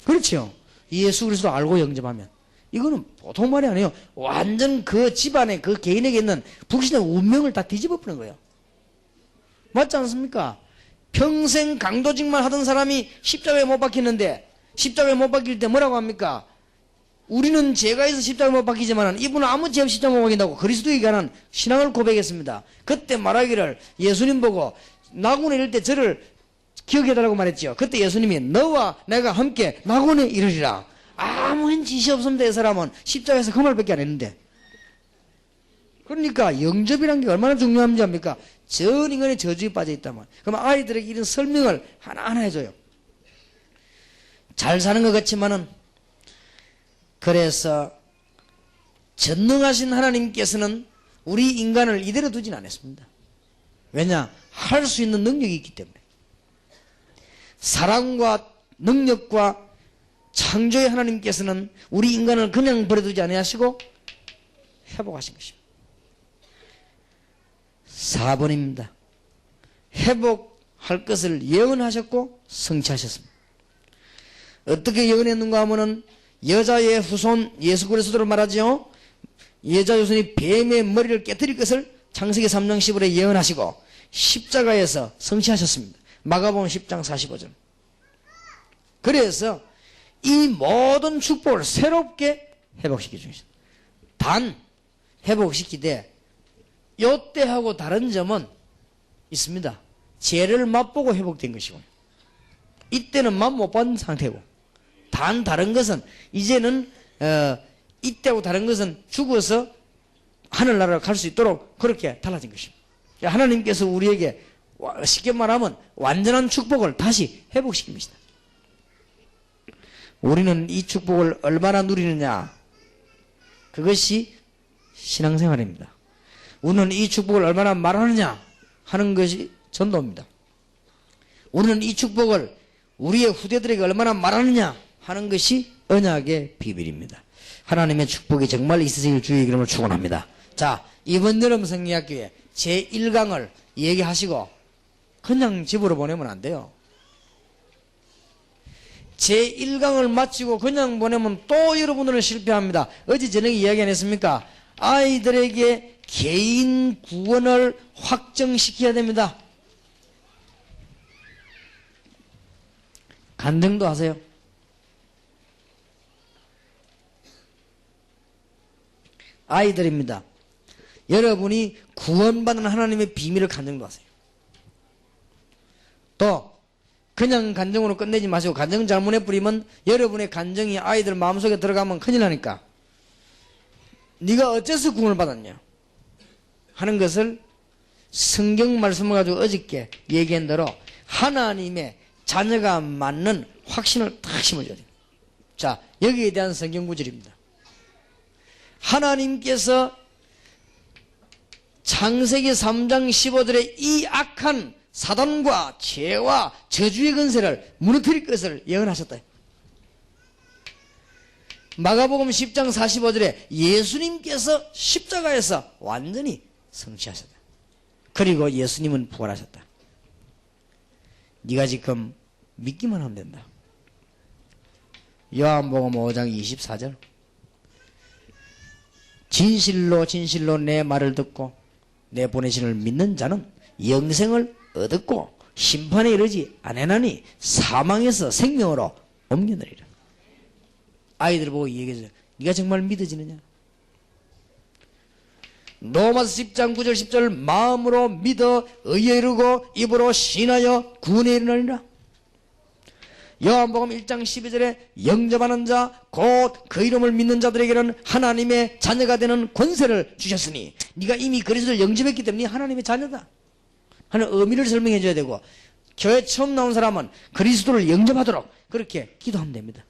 그렇죠? 예수 그리스도 알고 영접하면 이거는 보통 말이 아니에요. 완전 그 집안에 그 개인에게 있는 불신의 운명을 다 뒤집어 버리는 거예요. 맞지 않습니까? 평생 강도직만 하던 사람이 십자가에 못 박히는데 십자가에 못 박힐 때 뭐라고 합니까? 우리는 죄가 있어 십자가에 못 박히지만 이분은 아무 죄 없이 십자가에 못 박힌다고 그리스도에 관한 신앙을 고백했습니다. 그때 말하기를 예수님 보고 낙원에 이를 때 저를 기억해달라고 말했죠. 그때 예수님이 너와 내가 함께 낙원에 이르리라. 아무 짓이 없습니다. 이 사람은 십자가에서 그 말밖에 안 했는데. 그러니까 영접이라는 게 얼마나 중요한지 압니까? 전 인간의 저주에 빠져 있다면. 그럼 아이들에게 이런 설명을 하나하나 해줘요. 잘 사는 것 같지만은 그래서 전능하신 하나님께서는 우리 인간을 이대로 두진 않았습니다. 왜냐? 할 수 있는 능력이 있기 때문에. 사랑과 능력과 창조의 하나님께서는 우리 인간을 그냥 버려두지 아니하시고 회복하신 것입니다. 4번입니다. 회복할 것을 예언하셨고 성취하셨습니다. 어떻게 예언했는가 하면은 여자의 후손 예수 그리스도로 말하죠. 여자 후손이 뱀의 머리를 깨뜨릴 것을 창세기 3장 15절에 예언하시고 십자가에서 성취하셨습니다. 마가복음 10장 45절. 그래서 이 모든 축복을 새롭게 회복시켜 주십니다. 단 회복시키되 요때하고 다른 점은 있습니다. 죄를 맛보고 회복된 것이고 이때는 맛 못 받은 상태고 단 다른 것은 이제는 이때하고 다른 것은 죽어서 하늘나라로 갈 수 있도록 그렇게 달라진 것입니다. 하나님께서 우리에게 쉽게 말하면 완전한 축복을 다시 회복시킵니다. 우리는 이 축복을 얼마나 누리느냐 그것이 신앙생활입니다. 우리는 이 축복을 얼마나 말하느냐 하는 것이 전도입니다. 우리는 이 축복을 우리의 후대들에게 얼마나 말하느냐 하는 것이 언약의 비밀입니다. 하나님의 축복이 정말 있으실 주의 이름을 축원합니다. 자, 이번 여름 성리학교에 제1강을 얘기하시고 그냥 집으로 보내면 안 돼요. 제1강을 마치고 그냥 보내면 또 여러분들은 실패합니다. 어제 저녁에 이야기 안 했습니까? 아이들에게 개인 구원을 확정시켜야 됩니다. 간증도 하세요. 아이들입니다. 여러분이 구원받은 하나님의 비밀을 간증도 하세요. 또 그냥 간증으로 끝내지 마시고 간증 잘못해 뿌리면 여러분의 간증이 아이들 마음속에 들어가면 큰일 나니까 네가 어째서 구원을 받았냐 하는 것을 성경 말씀을 가지고 어저께 얘기한 대로 하나님의 자녀가 맞는 확신을 탁 심어줘야 돼요. 자, 여기에 대한 성경 구절입니다. 하나님께서 창세기 3장 15절에 이 악한 사단과 죄와 저주의 근세를 무너뜨릴 것을 예언하셨다. 마가복음 10장 45절에 예수님께서 십자가에서 완전히 성취하셨다. 그리고 예수님은 부활하셨다. 네가 지금 믿기만 하면 된다. 요한복음 5장 24절 진실로 진실로 내 말을 듣고 내 보내신을 믿는 자는 영생을 얻었고 심판에 이르지 아니하나니 사망에서 생명으로 옮겨내리라. 아이들 보고 얘기해줘요. 네가 정말 믿어지느냐? 로마서 10장 9절 10절 마음으로 믿어 의에 이르고 입으로 신하여 구원에 이르느니라. 요한복음 1장 12절에 영접하는 자 곧 그 이름을 믿는 자들에게는 하나님의 자녀가 되는 권세를 주셨으니 네가 이미 그리스도를 영접했기 때문에 하나님의 자녀다 하는 의미를 설명해 줘야 되고, 교회 처음 나온 사람은 그리스도를 영접하도록 그렇게 기도하면 됩니다.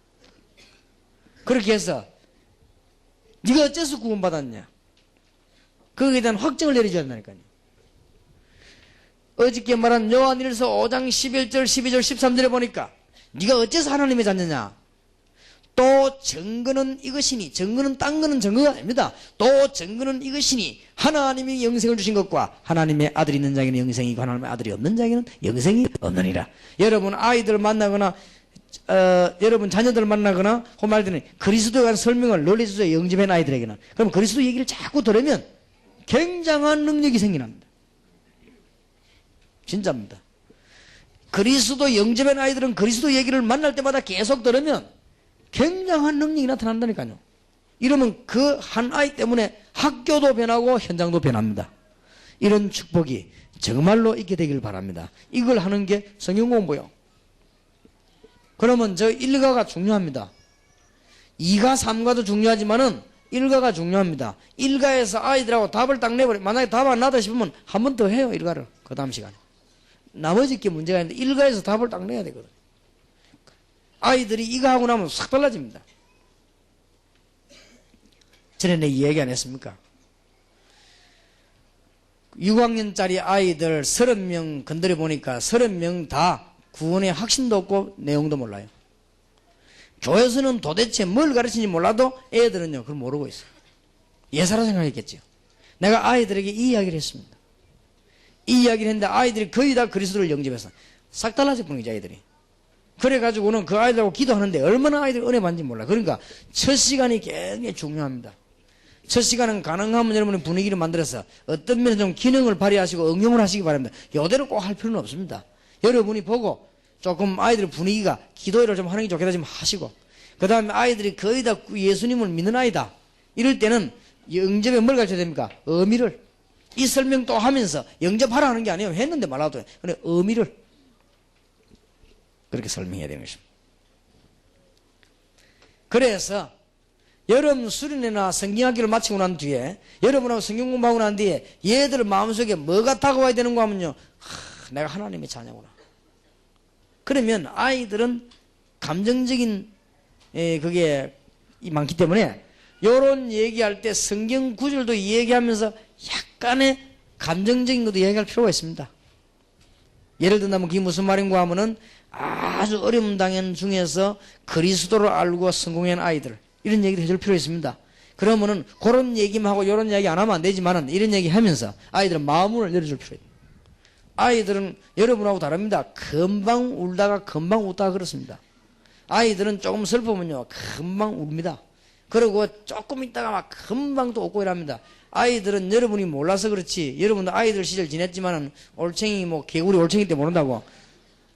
그렇게 해서 네가 어째서 구원받았냐 거기에 대한 확정을 내려줘야 한다니까요. 어저께 말한 요한일서 5장 11절 12절 13절에 보니까 네가 어째서 하나님의 자녀냐, 또 증거는 이것이니, 증거는 딴 거는 증거가 아닙니다. 또 증거는 이것이니 하나님이 영생을 주신 것과 하나님의 아들이 있는 자에게는 영생이 있고 하나님의 아들이 없는 자에게는 영생이 없느니라. 여러분 아이들 만나거나 여러분 자녀들 만나거나 그 말들은 그리스도에 관한 설명을 널리 해주세요. 영접한 아이들에게는. 그럼 그리스도 얘기를 자꾸 들으면 굉장한 능력이 생겨납니다. 진짜입니다. 그리스도 영접한 아이들은 그리스도 얘기를 만날 때마다 계속 들으면 굉장한 능력이 나타난다니까요. 이러면 그 한 아이 때문에 학교도 변하고 현장도 변합니다. 이런 축복이 정말로 있게 되길 바랍니다. 이걸 하는 게 성경 공부요. 그러면 저 1가가 중요합니다. 2가 3가도 중요하지만은 1가가 중요합니다. 1가에서 아이들하고 답을 딱 내버려. 만약에 답 안 나다 싶으면 한 번 더 해요. 1가를. 그 다음 시간에. 나머지 게 문제가 있는데 1가에서 답을 딱 내야 되거든. 아이들이 이거 하고 나면 싹 달라집니다. 전에 내 얘기 안 했습니까? 6학년짜리 아이들 30명 건드려 보니까 30명 다 구원의 확신도 없고 내용도 몰라요. 교회에서는 도대체 뭘 가르치는지 몰라도 애들은요 그걸 모르고 있어요. 예사라 생각했겠죠. 내가 아이들에게 이 이야기를 했습니다. 이 이야기를 했는데 아이들이 거의 다 그리스도를 영접해서 싹 달라져 버린 거죠. 아이들이. 그래가지고는 그 아이들하고 기도하는데 얼마나 아이들이 은혜 받는지 몰라. 그러니까 첫 시간이 굉장히 중요합니다. 첫 시간은 가능하면 여러분이 분위기를 만들어서 어떤 면에 좀 기능을 발휘하시고 응용을 하시기 바랍니다. 이대로 꼭 할 필요는 없습니다. 여러분이 보고 조금 아이들 분위기가 기도회를 좀 하는 게 좋겠다 좀 하시고, 그 다음에 아이들이 거의 다 예수님을 믿는 아이다 이럴 때는 영접에 뭘 가르쳐야 됩니까? 의미를. 이 설명 또 하면서 영접하라 하는 게 아니에요. 했는데 말아도 돼. 근데 의미를 그렇게 설명해야 되는 것입니다. 그래서 여러분 수련회나 성경학기를 마치고 난 뒤에 여러분하고 성경 공부하고 난 뒤에 얘들 마음속에 뭐가 다가와야 되는가 하면요, 내가 하나님의 자녀구나. 그러면 아이들은 감정적인 그게 많기 때문에 요런 얘기할 때 성경 구절도 얘기하면서 약간의 감정적인 것도 얘기할 필요가 있습니다. 예를 든다면 그게 무슨 말인가 하면은 아주 어려운 당연 중에서 그리스도를 알고 성공한 아이들, 이런 얘기를 해줄 필요가 있습니다. 그러면은 그런 얘기만 하고 이런 얘기 안 하면 안 되지만은 이런 얘기 하면서 아이들은 마음을 열어줄 필요가 있습니다. 아이들은 여러분하고 다릅니다. 금방 울다가 금방 웃다가 그렇습니다. 아이들은 조금 슬프면요 금방 웁니다. 그리고 조금 있다가 막 금방 또 웃고 이랍니다. 아이들은 여러분이 몰라서 그렇지, 여러분도 아이들 시절 지냈지만은 올챙이 개구리 올챙이 때 모른다고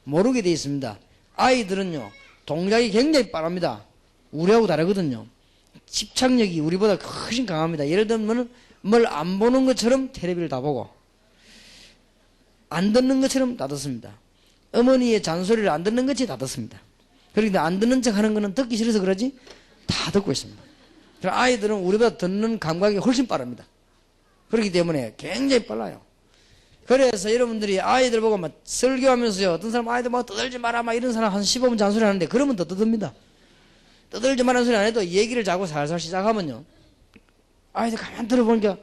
모르게 돼 있습니다. 아이들은요, 동작이 굉장히 빠릅니다. 우리하고 다르거든요. 집착력이 우리보다 훨씬 강합니다. 예를 들면 뭘 안 보는 것처럼 텔레비를 다 보고 안 듣는 것처럼 다 듣습니다. 어머니의 잔소리를 안 듣는 것이 다 듣습니다. 그런데 안 듣는 척 하는 거는 듣기 싫어서 그러지 다 듣고 있습니다. 그럼 아이들은 우리보다 듣는 감각이 훨씬 빠릅니다. 그렇기 때문에 굉장히 빨라요. 그래서 여러분들이 아이들 보고 막 설교하면서요, 어떤 사람 아이들 막 떠들지 마라 막 이런 사람 한 15분 잔소리 하는데 그러면 더 떠듭니다. 떠들지 마라는 소리 안 해도 얘기를 자고 살살 시작하면요, 아이들 가만 들어보니까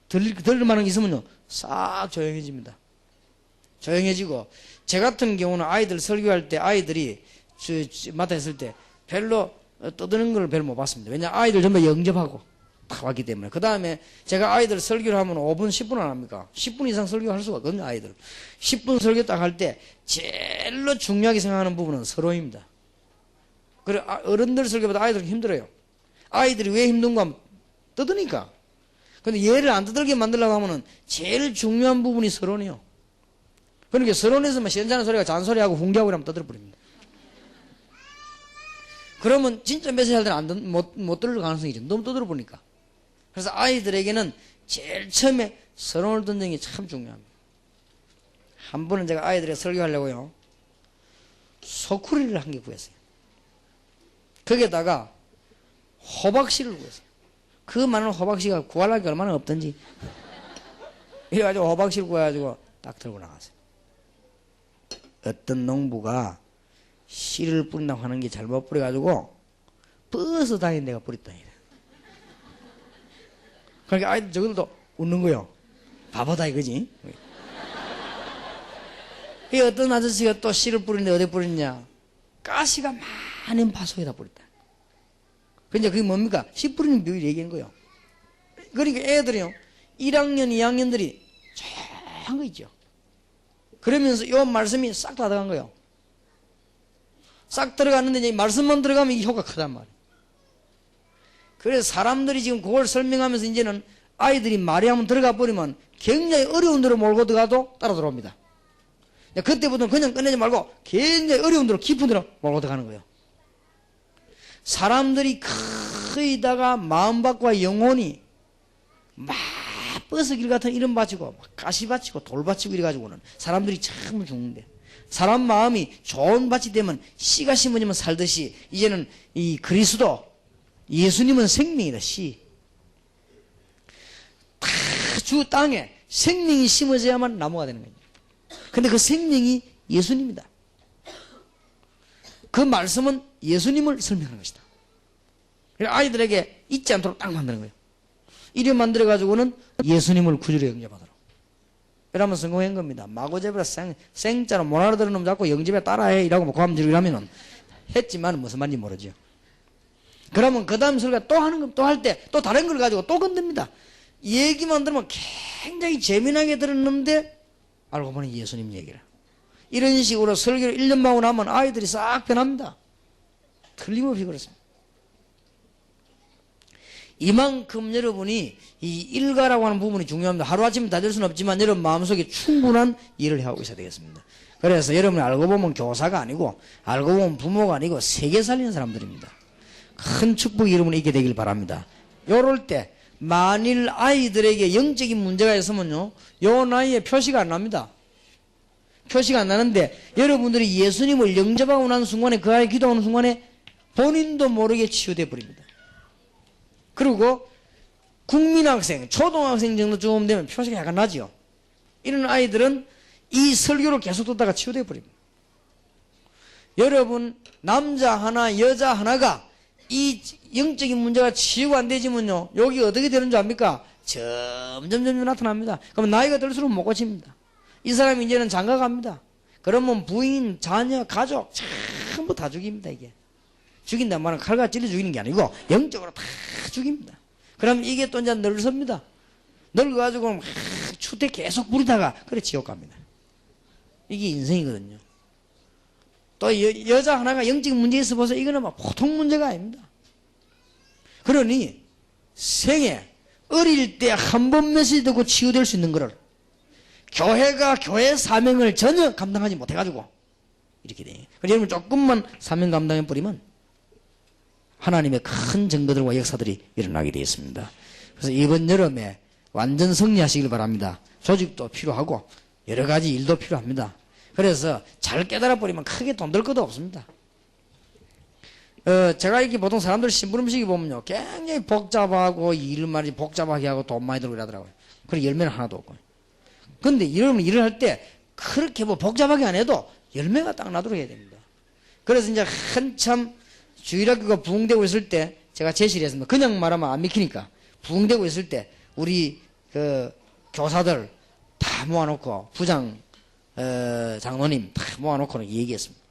들을 만한 게 있으면요 싹 조용해집니다. 조용해지고, 제 같은 경우는 아이들 설교할 때 아이들이 맡아 있을 때 별로 떠드는 걸 별로 못 봤습니다. 왜냐하면 아이들 전부 영접하고 다 왔기 때문에. 그 다음에 제가 아이들 설교를 하면 5분 10분 안 합니까? 10분 이상 설교할 수가 없거든요. 아이들 10분 설교 딱 할 때 제일로 중요하게 생각하는 부분은 서로입니다. 그래, 어른들 설교보다 아이들은 힘들어요. 아이들이 왜 힘든가 하면 떠드니까. 근데 얘를 안 떠들게 만들려고 하면은 제일 중요한 부분이 서론이요. 그러니까 서론에서만 시원찮은 소리가 잔소리하고 훈계하고 이러면 떠들어버립니다. 그러면 진짜 메시지 할 때는 못 들을 가능성이 있죠. 너무 떠들어보니까. 그래서 아이들에게는 제일 처음에 서론을 듣는 게 참 중요합니다. 한 번은 제가 아이들에게 설교하려고요, 소쿠리를 한 개 구했어요. 거기에다가 호박씨를 구했어요. 그 많은 호박씨가 구하려니까 얼마나 없던지. 이래가지고 호박씨를 구해가지고 딱 들고 나갔어요. 어떤 농부가 씨를 뿌린다고 하는 게 잘못 뿌려가지고 버스 다니는 데가 뿌렸다. 그러니까 아이들 저들도 웃는 거요. 바보다 이거지. 이 어떤 아저씨가 또 씨를 뿌리는데 어디 뿌렸냐? 가시가 많은 파송에다 뿌렸다. 근데 그게 뭡니까? 씨 뿌리는 비율 얘기한 거예요. 그러니까 애들이요, 1학년, 2학년들이 조용한 거 있죠. 그러면서 이 말씀이 싹 다 들어간 거예요. 싹 들어갔는데 이제 말씀만 들어가면 이 효과가 크단 말이에요. 그래서 사람들이 지금 그걸 설명하면서 이제는 아이들이 말이 한번 들어가 버리면 굉장히 어려운 데로 몰고 들어가도 따라 들어옵니다. 그때부터는 그냥 끝내지 말고 굉장히 어려운 데로 깊은 데로 몰고 들어가는 거예요. 사람들이 거의다가 마음밭과 영혼이 막 버스길 같은 이런 밭이고 가시밭이고 돌밭이고 이래가지고는 사람들이 참 죽는데, 사람 마음이 좋은 밭이 되면 씨가 심어지면 살듯이 이제는 이 그리스도 예수님은 생명이다. 씨 다 주 땅에 생명이 심어져야만 나무가 되는 거예요. 근데 그 생명이 예수님이다. 그 말씀은 예수님을 설명하는 것이다. 그래서 아이들에게 잊지 않도록 딱 만드는 거예요. 이래 만들어가지고는 예수님을 구주로 영접하도록. 이러면 성공한 겁니다. 마고제비라 생자로 못 알아들은 놈 잡고 영접에 따라해 이라고 뭐 고함지르기를 하면은 했지만 무슨 말인지 모르죠. 그러면 그 다음 설교 또 하는 거, 또 할 때 또 다른 걸 가지고 또 건듭니다. 얘기만 들으면 굉장히 재미나게 들었는데 알고 보니 예수님 얘기를. 이런 식으로 설교를 1년 하고 나면 아이들이 싹 변합니다. 틀림없이 그렇습니다. 이만큼 여러분이 이 일가라고 하는 부분이 중요합니다. 하루아침에 다 될 수는 없지만 여러분 마음속에 충분한 일을 하고 있어야 되겠습니다. 그래서 여러분이 알고 보면 교사가 아니고 알고 보면 부모가 아니고 세계 살리는 사람들입니다. 큰 축복이 여러분이 있게 되길 바랍니다. 요럴 때 만일 아이들에게 영적인 문제가 있으면요, 요 나이에 표시가 안 납니다. 표시가 안 나는데 여러분들이 예수님을 영접하고 난 순간에, 그 아이 기도하는 순간에 본인도 모르게 치유돼 버립니다. 그리고 국민학생, 초등학생 정도 좀 되면 표시가 약간 나죠. 이런 아이들은 이 설교를 계속 듣다가 치유돼 버립니다. 여러분 남자 하나 여자 하나가 이 영적인 문제가 치유가 안 되지면요, 여기 어떻게 되는 줄 압니까? 점점 나타납니다. 그럼 나이가 들수록 못 고칩니다. 이 사람이 이제는 장가 갑니다. 그러면 부인, 자녀, 가족 전부 다 죽입니다. 이게 죽인단 말은 칼과 찔러 죽이는 게 아니고 영적으로 다 죽입니다. 그럼 이게 또 이제 늙습니다. 늙어가지고 추태 계속 부리다가 그래 지옥 갑니다. 이게 인생이거든요. 또 여자 하나가 영적인 문제 있어 보세요. 이거는 막 보통 문제가 아닙니다. 그러니 생애 어릴 때 한 번 메시지 듣고 치유될 수 있는 거를 교회가 교회 사명을 전혀 감당하지 못해가지고 이렇게 돼요. 그래서 여러분 조금만 사명 감당해 버리면 하나님의 큰 증거들과 역사들이 일어나게 되어 있습니다. 그래서 이번 여름에 완전 승리하시길 바랍니다. 조직도 필요하고 여러 가지 일도 필요합니다. 그래서 잘 깨달아 버리면 크게 돈 들 것도 없습니다. 제가 이렇게 보통 사람들 심부름식이 보면요, 굉장히 복잡하고 일 말이 복잡하게 하고 돈 많이 들고 이러더라고요. 그리고 열매는 하나도 없고. 근데 여러분 일을 할 때 그렇게 뭐 복잡하게 안 해도 열매가 딱 나도록 해야 됩니다. 그래서 이제 한참 주일학교가 부흥되고 있을 때 제가 제시를 했습니다. 그냥 말하면 안 믿기니까. 부흥되고 있을 때 우리 그 교사들 다 모아놓고 부장 장로님 다 모아놓고는 얘기했습니다.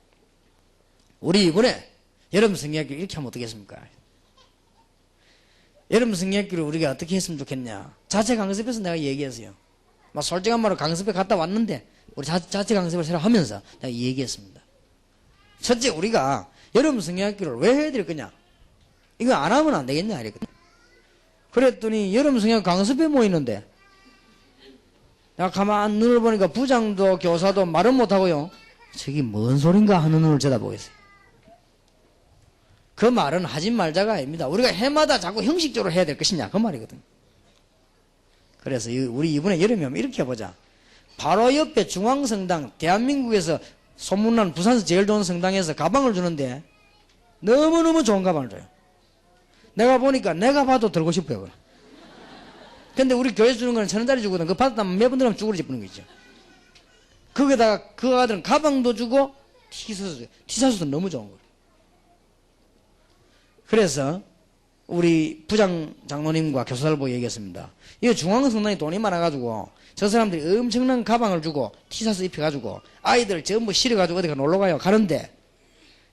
우리 이번에 여름 성경학교 이렇게 하면 어떻겠습니까? 여름 성경학교를 우리가 어떻게 했으면 좋겠냐. 자체 강습에서 내가 얘기했어요. 막 솔직한 말로 강습에 갔다 왔는데 우리 자체 강습을 새로 하면서 내가 얘기했습니다. 첫째, 우리가 여름 성경학교를 왜 해야 될 거냐? 이거 안 하면 안 되겠냐? 이랬거든. 그랬더니 여름 성경 강습에 모이는데 내가 가만 눈을 보니까 부장도 교사도 말은 못하고요, 저기 뭔 소린가 하는 눈을 쳐다보고 있어요. 그 말은 하지 말자가 아닙니다. 우리가 해마다 자꾸 형식적으로 해야 될 것이냐 그 말이거든. 그래서 우리 이번에 여름에 하면 이렇게 해보자. 바로 옆에 중앙성당, 대한민국에서 소문난 부산에서 제일 좋은 성당에서 가방을 주는데 너무너무 좋은 가방을 줘요. 내가 보니까 내가 봐도 들고 싶어요. 근데 우리 교회 주는 거는 1,000원짜리 주거든. 그거 받았다면 매번 들으면 쭈그러져 버리는 거죠. 거기다가 그 아들은 가방도 주고 티셔츠도 너무 좋은 거예요. 그래서 우리 부장 장로님과 교사들 보고 얘기했습니다. 이거 중앙성당에 돈이 많아가지고 저 사람들이 엄청난 가방을 주고 티셔츠 입혀가지고 아이들 전부 실어가지고 어디가 놀러가요. 가는데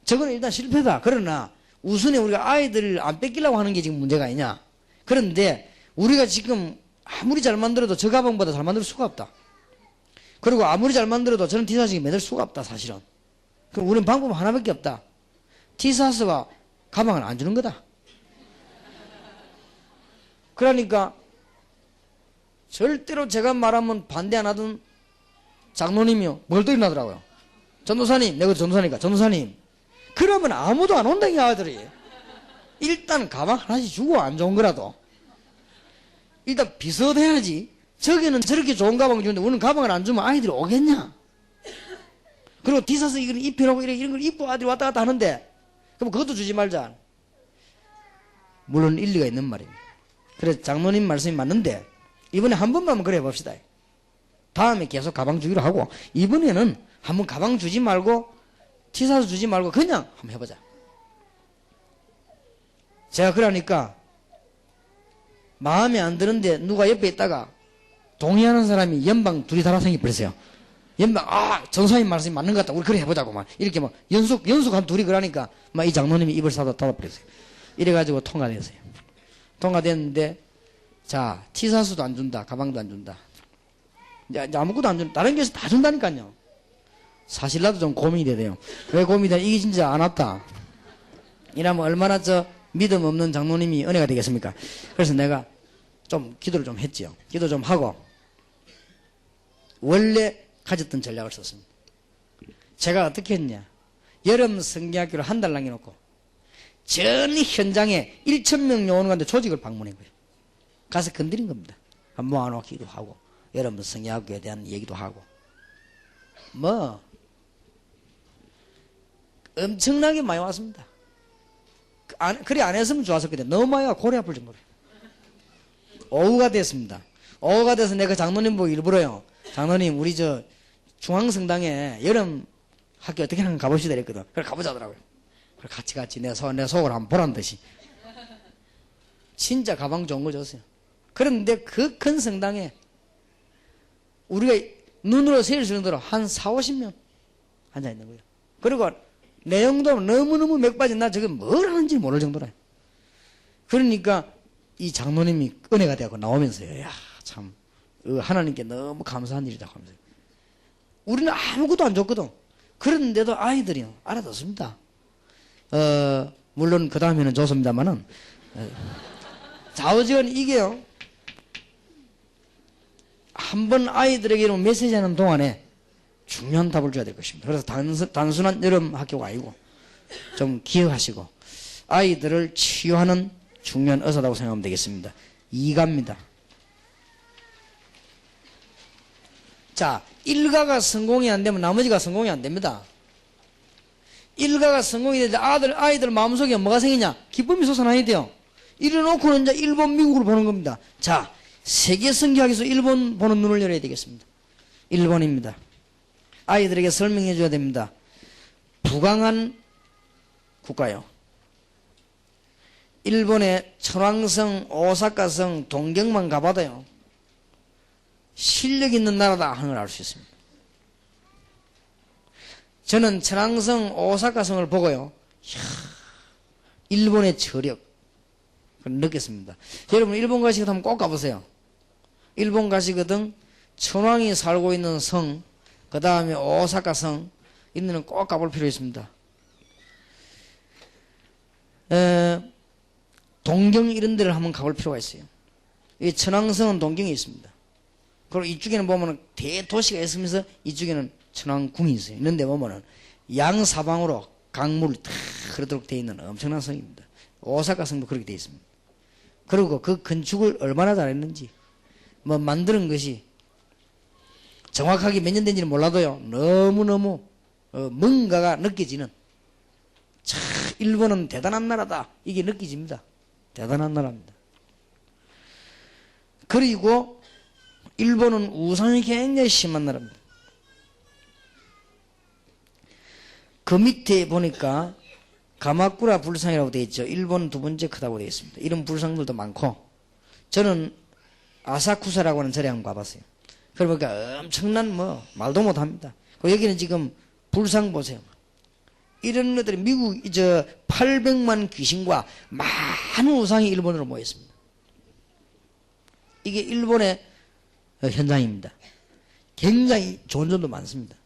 저거는 일단 실패다. 그러나 우선에 우리가 아이들을 안 뺏기려고 하는 게 지금 문제가 아니냐. 그런데 우리가 지금 아무리 잘 만들어도 저 가방보다 잘 만들 수가 없다. 그리고 아무리 잘 만들어도 저는 티셔츠에 매들 수가 없다 사실은. 그럼 우리는 방법 하나밖에 없다. 티셔츠와 가방을 안 주는 거다. 그러니까 절대로 제가 말하면 반대 안 하던 장로님이요 멀떡이 나더라고요. 전도사님, 내가 전도사니까 전도사님, 그러면 아무도 안 온다 이 아들이. 일단 가방 하나씩 주고 안 좋은 거라도 일단 비슷해야지. 저기는 저렇게 좋은 가방을 주는데 우리는 가방을 안 주면 아이들이 오겠냐. 그리고 티셔츠 이걸 입혀놓고 이런 걸 입고 아들이 왔다 갔다 하는데 그럼 그것도 주지 말자. 물론 일리가 있는 말입니다. 그래서 장로님 말씀이 맞는데 이번에 한 번만 그래 봅시다. 다음에 계속 가방 주기로 하고 이번에는 한번 가방 주지 말고 티셔츠 주지 말고 그냥 한번 해보자. 제가 그러니까 마음에 안 드는데 누가 옆에 있다가 동의하는 사람이 연방 둘이 달아 생겨버렸어요. 연방, 전사님 말씀이 맞는 것 같다. 우리 그래 해보자고 막 이렇게 막 연속 한 둘이 그러니까 막 이 장로님이 입을 닫아버렸어요. 이래가지고 통과됐어요. 통과됐는데 자, 티셔츠도 안 준다. 가방도 안 준다. 이제 아무것도 안 준다. 다른 교회에서 다 준다니까요. 사실 나도 좀 고민이 돼요. 왜 고민이 돼? 이게 진짜 안 왔다. 이러면 얼마나 믿음 없는 장로님이 은혜가 되겠습니까? 그래서 내가 좀 기도를 좀 했지요. 기도 좀 하고 원래 가졌던 전략을 썼습니다. 제가 어떻게 했냐. 여름 성경학교를 한 달 남겨놓고 전 현장에 1,000명 오는 건데 조직을 방문한 거예요. 가서 건드린 겁니다. 모아놓기도 하고 여러분 성경학교에 대한 얘기도 하고 뭐 엄청나게 많이 왔습니다. 그래 안 했으면 좋았을 건데 너무 많이 와 고래 아플 정도로. 오후가 됐습니다. 오후가 돼서 내가 장로님 보고 일부러요, 장로님 우리 저 중앙성당에 여름 학교 어떻게 하는 가봅시다 이랬거든. 그래 가보자 하더라고요. 그래 같이 내 속을 한번 보란 듯이 진짜 가방 좋은 거 줬어요. 그런데 그 큰 성당에 우리가 눈으로 세일 수 정도로 한 40-50명 앉아있는 거예요. 그리고 내용도 너무너무 맥빠진 나 저게 뭘 하는지 모를 정도라. 그러니까 이 장로님이 은혜가 되고 나오면서요, 야 참 하나님께 너무 감사한 일이다 하면서 우리는 아무것도 안 줬거든. 그런데도 아이들이 알아듣습니다. 물론 그 다음에는 줬습니다만은 좌우지간 이게요, 한 번 아이들에게 이런 메시지 하는 동안에 중요한 답을 줘야 될 것입니다. 그래서 단순한 여름 학교가 아니고 좀 기억하시고 아이들을 치유하는 중요한 의사라고 생각하면 되겠습니다. 2가입니다. 자, 1가가 성공이 안 되면 나머지가 성공이 안 됩니다. 1가가 성공이 되는데 아이들 마음속에 뭐가 생기냐? 기쁨이 솟아나야 돼요. 이래놓고는 이제 일본, 미국을 보는 겁니다. 자, 세계 선교학에서 일본 보는 눈을 열어야 되겠습니다. 일본입니다. 아이들에게 설명해 줘야 됩니다. 부강한 국가요. 일본의 천황성, 오사카성, 동경만 가봐도요. 실력 있는 나라다 하는 걸 알 수 있습니다. 저는 천황성, 오사카성을 보고요. 이야, 일본의 저력 느꼈습니다. 여러분 일본 가시거든 꼭 가보세요. 일본 가시거든 천황이 살고 있는 성, 그 다음에 오사카성 이런 데는 꼭 가볼 필요 있습니다. 동경 이런 데를 한번 가볼 필요가 있어요. 이 천황성은 동경에 있습니다. 그리고 이쪽에는 보면은 대도시가 있으면서 이쪽에는 천황궁이 있어요. 있는데 보면은 양사방으로 강물이 다 흐르도록 되어 있는 엄청난 성입니다. 오사카 성도 그렇게 되어 있습니다. 그리고 그 건축을 얼마나 잘했는지 뭐 만드는 것이 정확하게 몇 년 된지는 몰라도요. 너무너무 뭔가가 느껴지는 참 일본은 대단한 나라다 이게 느껴집니다. 대단한 나라입니다. 그리고 일본은 우상이 굉장히 심한 나라입니다. 그 밑에 보니까 가마쿠라 불상이라고 되어 있죠. 일본 2번째 크다고 되어 있습니다. 이런 불상들도 많고 저는 아사쿠사라고 하는 절에 한번 가봤어요. 그러니까 엄청난 뭐 말도 못합니다. 여기는 지금 불상 보세요. 이런 것들이 미국 800만 귀신과 많은 우상이 일본으로 모였습니다. 이게 일본의 현장입니다. 굉장히 좋은 점도 많습니다.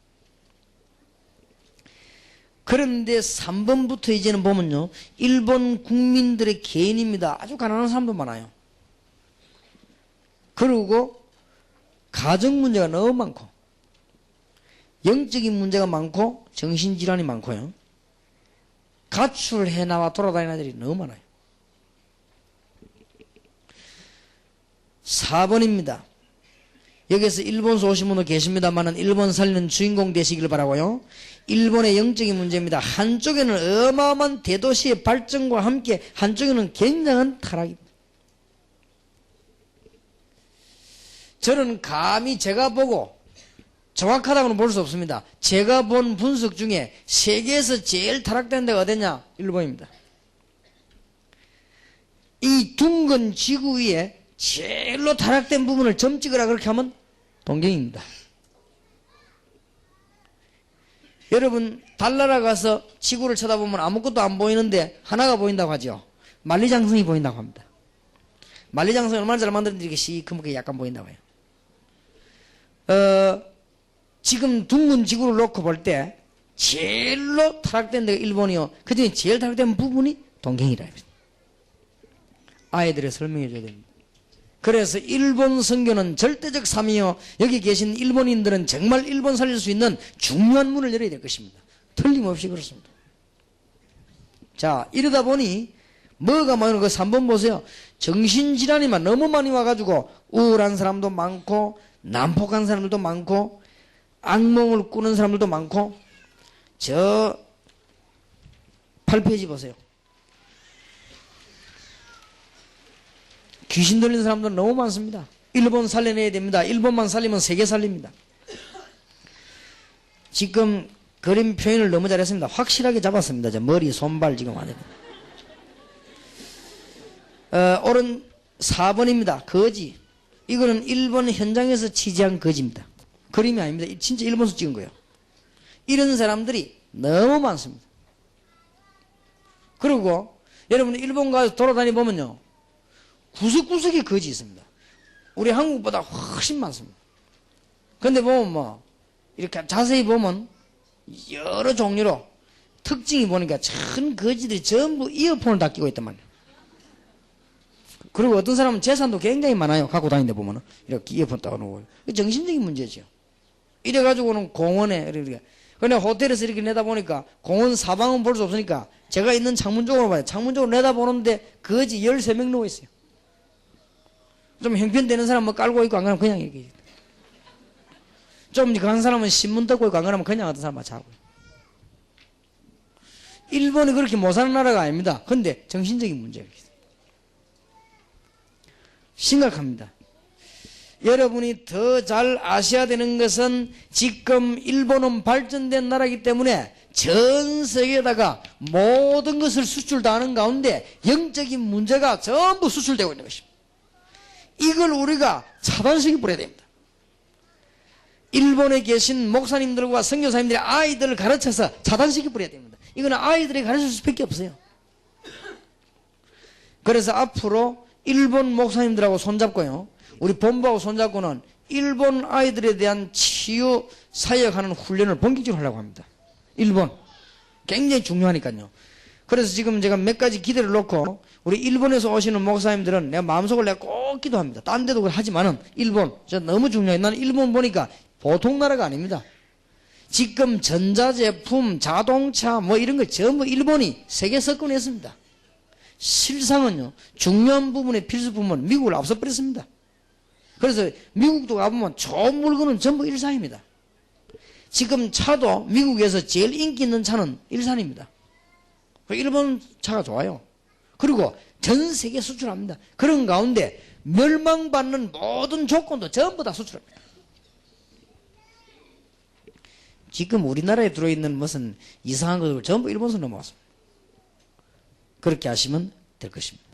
그런데 3번부터 이제는 보면요. 일본 국민들의 개인입니다. 아주 가난한 사람도 많아요. 그리고 가정 문제가 너무 많고 영적인 문제가 많고 정신질환이 많고요. 가출해 나와 돌아다니는 애들이 너무 많아요. 4번입니다. 여기서 일본서 오신 분도 계십니다만은 일본 살리는 주인공 되시길 바라고요. 일본의 영적인 문제입니다. 한쪽에는 어마어마한 대도시의 발전과 함께 한쪽에는 굉장한 타락입니다. 저는 감히 제가 보고 정확하다고는 볼 수 없습니다. 제가 본 분석 중에 세계에서 제일 타락된 데가 어디냐? 일본입니다. 이 둥근 지구 위에 제일로 타락된 부분을 점 찍으라 그렇게 하면 동경입니다. 여러분 달나라 가서 지구를 쳐다보면 아무것도 안 보이는데 하나가 보인다고 하죠. 만리장성이 보인다고 합니다. 만리장성이 얼마나 잘 만들었는지 이렇게 시커멓게 약간 보인다고 해요. 지금 둥근 지구를 놓고 볼 때 제일로 타락된 데가 일본이요. 그 중에 제일 타락된 부분이 동경이라 합니다. 아이들의 설명해 줘야 됩니다. 그래서 일본 선교는 절대적 삶이요. 여기 계신 일본인들은 정말 일본 살릴 수 있는 중요한 문을 열어야 될 것입니다. 틀림없이 그렇습니다. 자, 이러다 보니 뭐가 많은 그 3번 보세요. 정신질환이만 너무 많이 와가지고 우울한 사람도 많고 난폭한 사람들도 많고 악몽을 꾸는 사람들도 많고 저 8페이지 보세요. 귀신 들린 사람들은 너무 많습니다. 일본 살려내야 됩니다. 일본만 살리면 세계 살립니다. 지금 그림 표현을 너무 잘했습니다. 확실하게 잡았습니다. 저 머리, 손발 지금 안 해요. 오른 4번입니다. 거지. 이거는 일본 현장에서 취재한 거지입니다. 그림이 아닙니다. 진짜 일본에서 찍은 거예요. 이런 사람들이 너무 많습니다. 그리고 여러분 일본 가서 돌아다니 보면요. 구석구석에 거지 있습니다. 우리 한국보다 훨씬 많습니다. 그런데 보면 뭐 이렇게 자세히 보면 여러 종류로 특징이 보니까 참 거지들이 전부 이어폰을 다 끼고 있단 말이에요. 그리고 어떤 사람은 재산도 굉장히 많아요. 갖고 다니는데 보면은 이렇게 이어폰 따놓고 정신적인 문제죠. 이래가지고는 공원에, 근데 호텔에서 이렇게 내다보니까 공원 사방은 볼 수 없으니까 제가 있는 창문 쪽으로 봐요. 창문 쪽으로 내다보는데 거지 13명 누워있어요. 좀 형편되는 사람 뭐 깔고 있고 안 그러면 그냥 이렇게. 좀 강한 사람은 신문 덮고 있고 안 그러면 그냥 어떤 사람 자고. 일본이 그렇게 못 사는 나라가 아닙니다. 근데 정신적인 문제가 있어요. 심각합니다. 여러분이 더 잘 아셔야 되는 것은 지금 일본은 발전된 나라이기 때문에 전 세계에다가 모든 것을 수출 다 하는 가운데 영적인 문제가 전부 수출되고 있는 것입니다. 이걸 우리가 차단시켜 버려야 됩니다. 일본에 계신 목사님들과 선교사님들이 아이들을 가르쳐서 차단시켜 버려야 됩니다. 이거는 아이들이 가르칠 수밖에 없어요. 그래서 앞으로 일본 목사님들하고 손잡고요, 우리 본부하고 손잡고는 일본 아이들에 대한 치유 사역하는 훈련을 본격적으로 하려고 합니다. 일본 굉장히 중요하니까요. 그래서 지금 제가 몇 가지 기대를 놓고 우리 일본에서 오시는 목사님들은 내가 마음속으로 내가 꼭 기도합니다. 딴 데도 하지만은 일본 저 너무 중요해. 나는 일본 보니까 보통 나라가 아닙니다. 지금 전자제품, 자동차 뭐 이런 거 전부 일본이 세계 석권에 했습니다. 실상은요, 중요한 부분의 필수품은 미국을 앞서버렸습니다. 그래서 미국도 가보면 좋은 물건은 전부 일산입니다. 지금 차도 미국에서 제일 인기 있는 차는 일산입니다. 일본 차가 좋아요. 그리고 전 세계 수출합니다. 그런 가운데 멸망받는 모든 조건도 전부 다 수출합니다. 지금 우리나라에 들어있는 무슨 이상한 것들 전부 일본에서 넘어왔습니다. 그렇게 하시면 될 것입니다.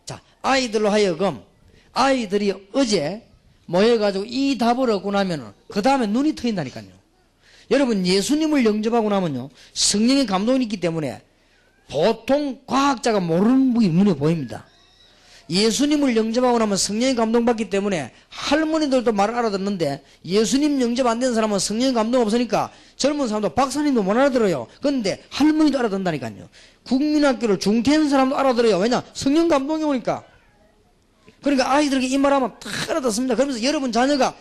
자, 아이들로 하여금 아이들이 어제 모여가지고 이 답을 얻고 나면은 그 다음에 눈이 트인다니까요. 여러분, 예수님을 영접하고 나면요, 성령의 감동이 있기 때문에 보통 과학자가 모르는 부분이 눈에 보입니다. 예수님을 영접하고 나면 성령의 감동받기 때문에 할머니들도 말을 알아듣는데 예수님 영접 안 된 사람은 성령의 감동 없으니까 젊은 사람도 박사님도 못 알아들어요. 그런데 할머니도 알아듣는다니까요. 국민학교를 중퇴한 사람도 알아들어요. 왜냐? 성령 감동이 오니까. 그러니까 아이들에게 이 말하면 다 알아듣습니다. 그러면서 여러분 자녀가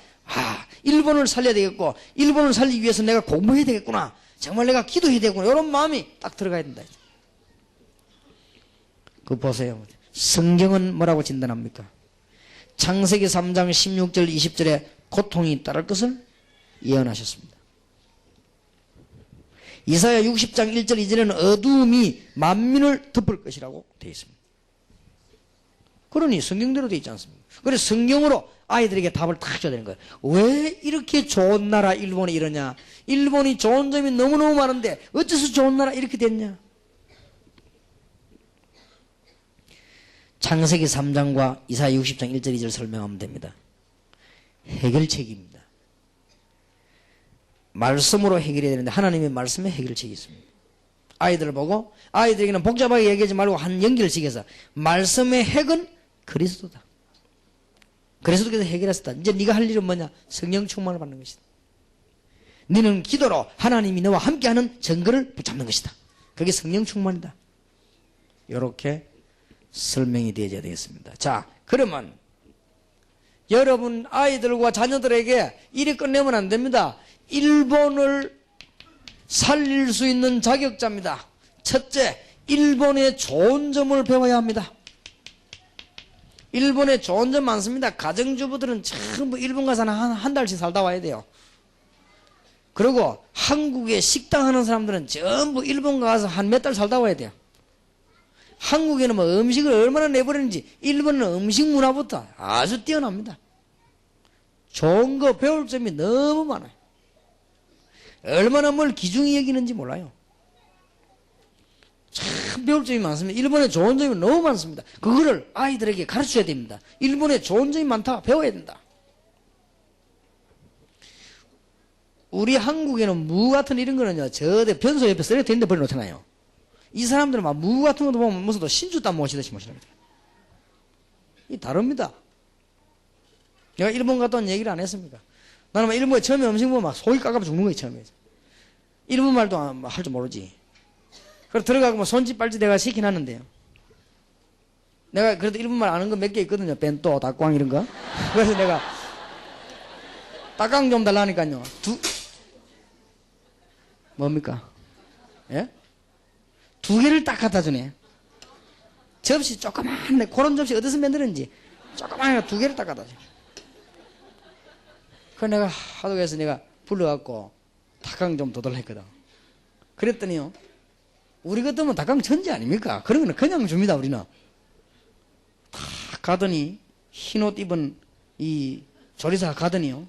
일본을 살려야 되겠고 일본을 살리기 위해서 내가 공부해야 되겠구나, 정말 내가 기도해야 되겠구나, 이런 마음이 딱 들어가야 된다. 그거 보세요. 성경은 뭐라고 진단합니까? 창세기 3장 16절 20절에 고통이 따를 것을 예언하셨습니다. 이사야 60장 1절 2절에는 어두움이 만민을 덮을 것이라고 되어 있습니다. 그러니 성경대로 되어 있지 않습니까? 그래서 성경으로 아이들에게 답을 딱 줘야 되는 거예요. 왜 이렇게 좋은 나라 일본이 이러냐? 일본이 좋은 점이 너무너무 많은데 어째서 좋은 나라 이렇게 됐냐? 창세기 3장과 이사야 60장 1절 2절 설명하면 됩니다. 해결책입니다. 말씀으로 해결해야 되는데 하나님의 말씀에 해결책이 있습니다. 아이들을 보고 아이들에게는 복잡하게 얘기하지 말고 한 연결식에서 말씀의 핵은 그리스도다. 그리스도께서 해결했었다. 이제 네가 할 일은 뭐냐? 성령 충만을 받는 것이다. 너는 기도로 하나님이 너와 함께하는 증거를 붙잡는 것이다. 그게 성령 충만이다. 이렇게 설명이 되어야 되겠습니다. 자, 그러면 여러분 아이들과 자녀들에게 이리 끝내면 안 됩니다. 일본을 살릴 수 있는 자격자입니다. 첫째, 일본의 좋은 점을 배워야 합니다. 일본에 좋은 점 많습니다. 가정주부들은 전부 일본 가서 한 달씩 살다 와야 돼요. 그리고 한국에 식당 하는 사람들은 전부 일본 가서 한 몇 달 살다 와야 돼요. 한국에는 뭐 음식을 얼마나 내버리는지 일본은 음식 문화부터 아주 뛰어납니다. 좋은 거 배울 점이 너무 많아요. 얼마나 뭘 귀중히 여기는지 몰라요. 참 배울 점이 많습니다. 일본에 좋은 점이 너무 많습니다. 그거를 아이들에게 가르쳐야 됩니다. 일본에 좋은 점이 많다. 배워야 된다. 우리 한국에는 무 같은 이런 거는요, 저대 변소 옆에 쓰레기 있는데 버려놓잖아요. 이 사람들은 막 무 같은 것도 보면 무슨 또 신주 땀 모시듯이 모시랍니다. 이 다릅니다. 내가 일본 갔다 온 얘기를 안 했습니까? 나는 막 일본에 처음에 음식 보면 막 속이 깎아서 죽는 거예요, 처음에. 일본 말도 할 줄 모르지. 그래서 들어가고 뭐 손짓 빨짓 내가 시켜놨는데요. 내가 그래도 일본 말 아는 거 몇 개 있거든요. 벤또, 닭광 이런 거. 그래서 내가 닭강 좀 달라니까요. 뭡니까? 예? 2개를 딱 갖다 주네. 접시 조그만해. 그런 접시 어디서 만드는지 조그만해. 2개를 딱 갖다 줘. 그래서 내가 하도 해서 내가 불러갖고 닭강 좀 더 달라 했거든. 그랬더니요, 우리 같으면 닭강 천지 아닙니까? 그런 거는 그냥 줍니다. 우리는 탁 가더니 흰옷 입은 이 조리사가 가더니요,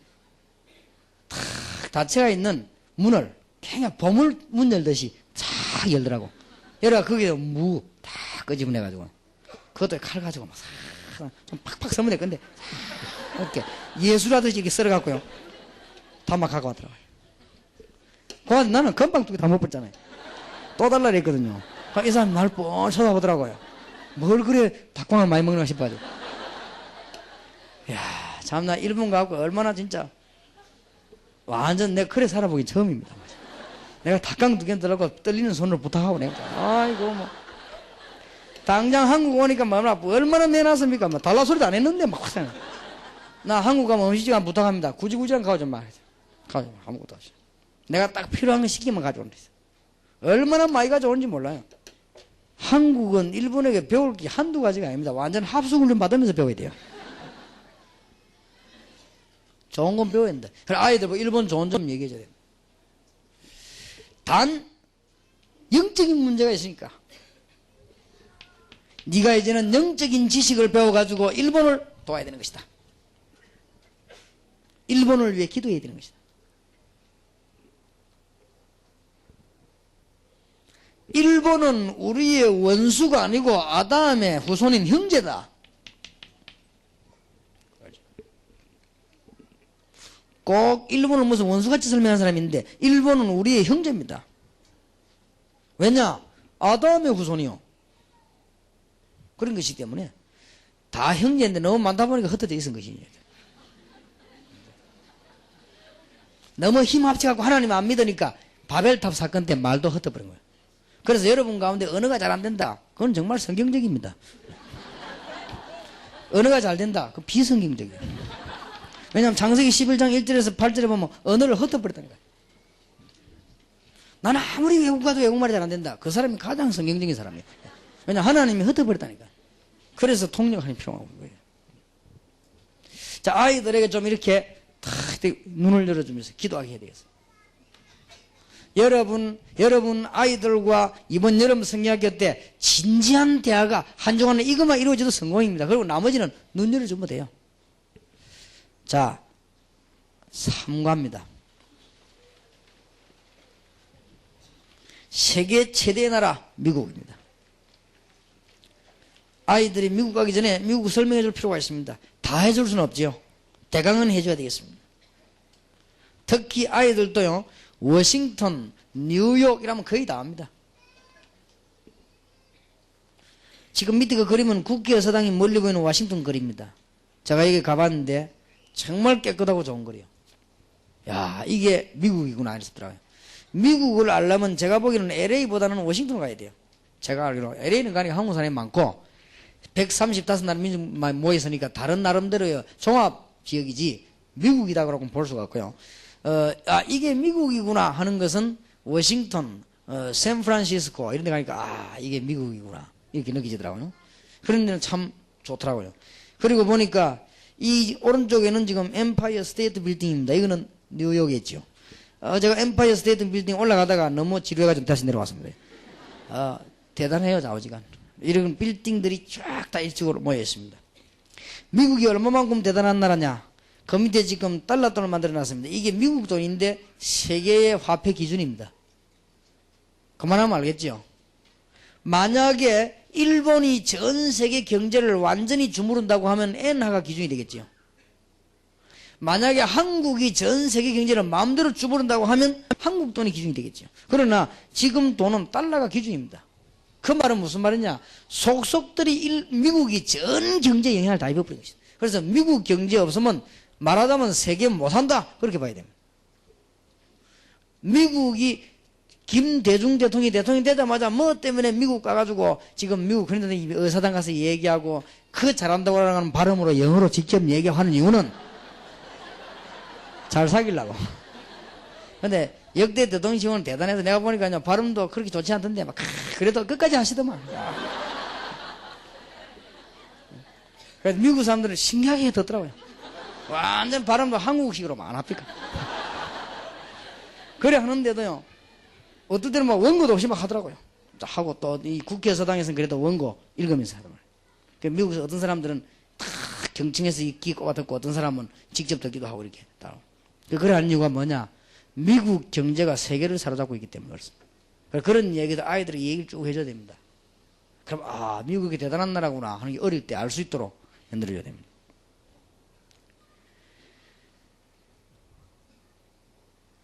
탁 닫혀가 있는 문을 그냥 보물 문 열듯이 쫙 열더라고. 열어가 거기에 무 다 끄집어내가지고 그것도 칼 가지고 막 좀 팍팍 서면 될 건데 이렇게 예술하듯이 이렇게 썰어갖고요 다 막 갖고 왔더라고요. 그래서 나는 금방 2개 다 못 봤잖아요. 또 달라 그랬거든요. 이 사람 날 뻔 쳐다보더라고요. 뭘 그래 닭광을 많이 먹나 싶어가지고. 이야, 참나 일본 가고 얼마나 진짜 완전 내가 그래 살아보기 처음입니다. 내가 닭강 2개 들라고 떨리는 손으로 부탁하고 내가 아이고 뭐 당장 한국 오니까 뭐 얼마나 내놨습니까? 뭐 달라 소리도 안 했는데 막 나 한국 가면 음식점 부탁합니다. 굳이 안 가고 좀 말이죠. 가고 좀 아무것도 없이 내가 딱 필요한 거 시키면 가져오는 데 있어. 얼마나 많이 가져오는지 몰라요. 한국은 일본에게 배울 게 한두 가지가 아닙니다. 완전 합숙훈련 받으면서 배워야 돼요. 좋은 건 배워야 된다. 그래 아이들 뭐 일본 좋은 점 얘기해줘야 돼요. 단 영적인 문제가 있으니까 네가 이제는 영적인 지식을 배워가지고 일본을 도와야 되는 것이다. 일본을 위해 기도해야 되는 것이다. 일본은 우리의 원수가 아니고 아담의 후손인 형제다. 꼭 일본을 무슨 원수같이 설명하는 사람이 있는데 일본은 우리의 형제입니다. 왜냐? 아담의 후손이요. 그런 것이기 때문에 다 형제인데 너무 많다 보니까 흩어져 있은 것이죠. 너무 힘 합쳐갖고 하나님 안 믿으니까 바벨탑 사건 때 말도 흩어버린 거예요. 그래서 여러분 가운데 언어가 잘 안 된다. 그건 정말 성경적입니다. 언어가 잘 된다. 그건 비성경적이에요. 왜냐하면 창세기 11장 1절에서 8절에 보면 언어를 흩어버렸다는 거예요. 나는 아무리 외국 가도 외국말이 잘 안 된다. 그 사람이 가장 성경적인 사람이에요. 왜냐하면 하나님이 흩어버렸다니까. 그래서 통역하는 필요가 없는 거예요. 자, 아이들에게 좀 이렇게 탁 눈을 열어주면서 기도하게 해야 되겠어요. 여러분 아이들과 이번 여름 성경학교 때 진지한 대화가 한 주간에 이것만 이루어져도 성공입니다. 그리고 나머지는 눈 열어주면 돼요. 자, 3과입니다. 세계 최대의 나라 미국입니다. 아이들이 미국 가기 전에 미국 설명해 줄 필요가 있습니다. 다 해줄 수는 없죠. 대강은 해줘야 되겠습니다. 특히 아이들도요, 워싱턴, 뉴욕 이라면 거의 다 압니다. 지금 밑에 그 그림은 국회의사당이 멀리 보이는 워싱턴 거리입니다. 제가 여기 가봤는데 정말 깨끗하고 좋은 거리요. 야, 이게 미국이구나 이랬더라고요. 미국을 알려면 제가 보기에는 LA보다는 워싱턴 가야 돼요. 제가 알기로 LA는 가니까 한국 사람이 많고 135나라 민족만 모여있으니까 다른 나름대로의 종합 지역이지 미국이다 그러고 볼 수가 없고요. 이게 미국이구나 하는 것은 워싱턴, 샌프란시스코 이런 데 가니까 이게 미국이구나 이렇게 느껴지더라고요. 그런 데는 참 좋더라고요. 그리고 보니까 이 오른쪽에는 지금 엠파이어 스테이트 빌딩입니다. 이거는 뉴욕이었죠. 제가 엠파이어 스테이트 빌딩 올라가다가 너무 지루해가지고 다시 내려왔습니다. 대단해요, 좌우지간. 이런 빌딩들이 쫙 다 일찍으로 모여 있습니다. 미국이 얼마만큼 대단한 나라냐? 그 밑에 지금 달러 돈을 만들어 놨습니다. 이게 미국 돈인데 세계의 화폐 기준입니다. 그만하면 알겠죠? 만약에 일본이 전 세계 경제를 완전히 주무른다고 하면 엔화가 기준이 되겠죠. 만약에 한국이 전 세계 경제를 마음대로 주무른다고 하면 한국 돈이 기준이 되겠죠. 그러나 지금 돈은 달러가 기준입니다. 그 말은 무슨 말이냐? 속속들이 미국이 전 경제에 영향을 다 입어버린 것이다. 그래서 미국 경제 없으면 말하자면 세계 못한다. 그렇게 봐야 됩니다. 미국이 김대중 대통령이 되자마자 뭐 때문에 미국 가가지고 지금 미국 그런데 의사당 가서 얘기하고 그 잘한다고 하는 발음으로 영어로 직접 얘기하는 이유는 잘 사귀려고. 근데 역대 대통령은 대단해서 내가 보니까 발음도 그렇게 좋지 않던데 막 그래도 끝까지 하시더만. 그래서 미국 사람들은 신기하게 듣더라고요. 완전 발음도 한국식으로 막 안 합니까? 그래 하는데도요, 어떨 때는 막 원고도 없이 막 하더라고요. 하고 또 이 국회의사당에서는 그래도 원고 읽으면서 하더라고요. 미국에서 어떤 사람들은 다 경청해서 귀 꼽아 듣고 어떤 사람은 직접 듣기도 하고 이렇게. 그래 하는 이유가 뭐냐? 미국 경제가 세계를 사로잡고 있기 때문에 그렇습니다. 그런 얘기도 아이들에게 얘기를 쭉 해줘야 됩니다. 그럼 미국이 대단한 나라구나 하는 게 어릴 때 알 수 있도록 만들어줘야 됩니다.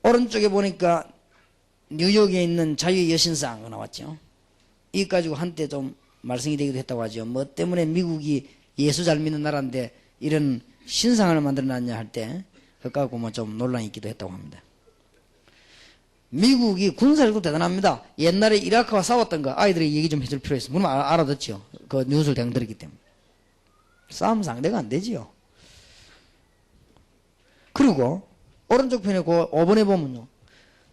오른쪽에 보니까 뉴욕에 있는 자유의 여신상 나왔죠. 이 가지고 한때 좀 말썽이 되기도 했다고 하죠. 뭐 때문에 미국이 예수 잘 믿는 나라인데 이런 신상을 만들어놨냐 할 때 그거 갖고 뭐 좀 논란이 있기도 했다고 합니다. 미국이 군사력도 대단합니다. 옛날에 이라크와 싸웠던 거 아이들이 얘기 좀 해줄 필요 있어요. 물론 알아듣죠. 그 뉴스를 대강 들었기 때문에. 싸움 상대가 안 되지요. 그리고 오른쪽 편에 그 5번에 보면요,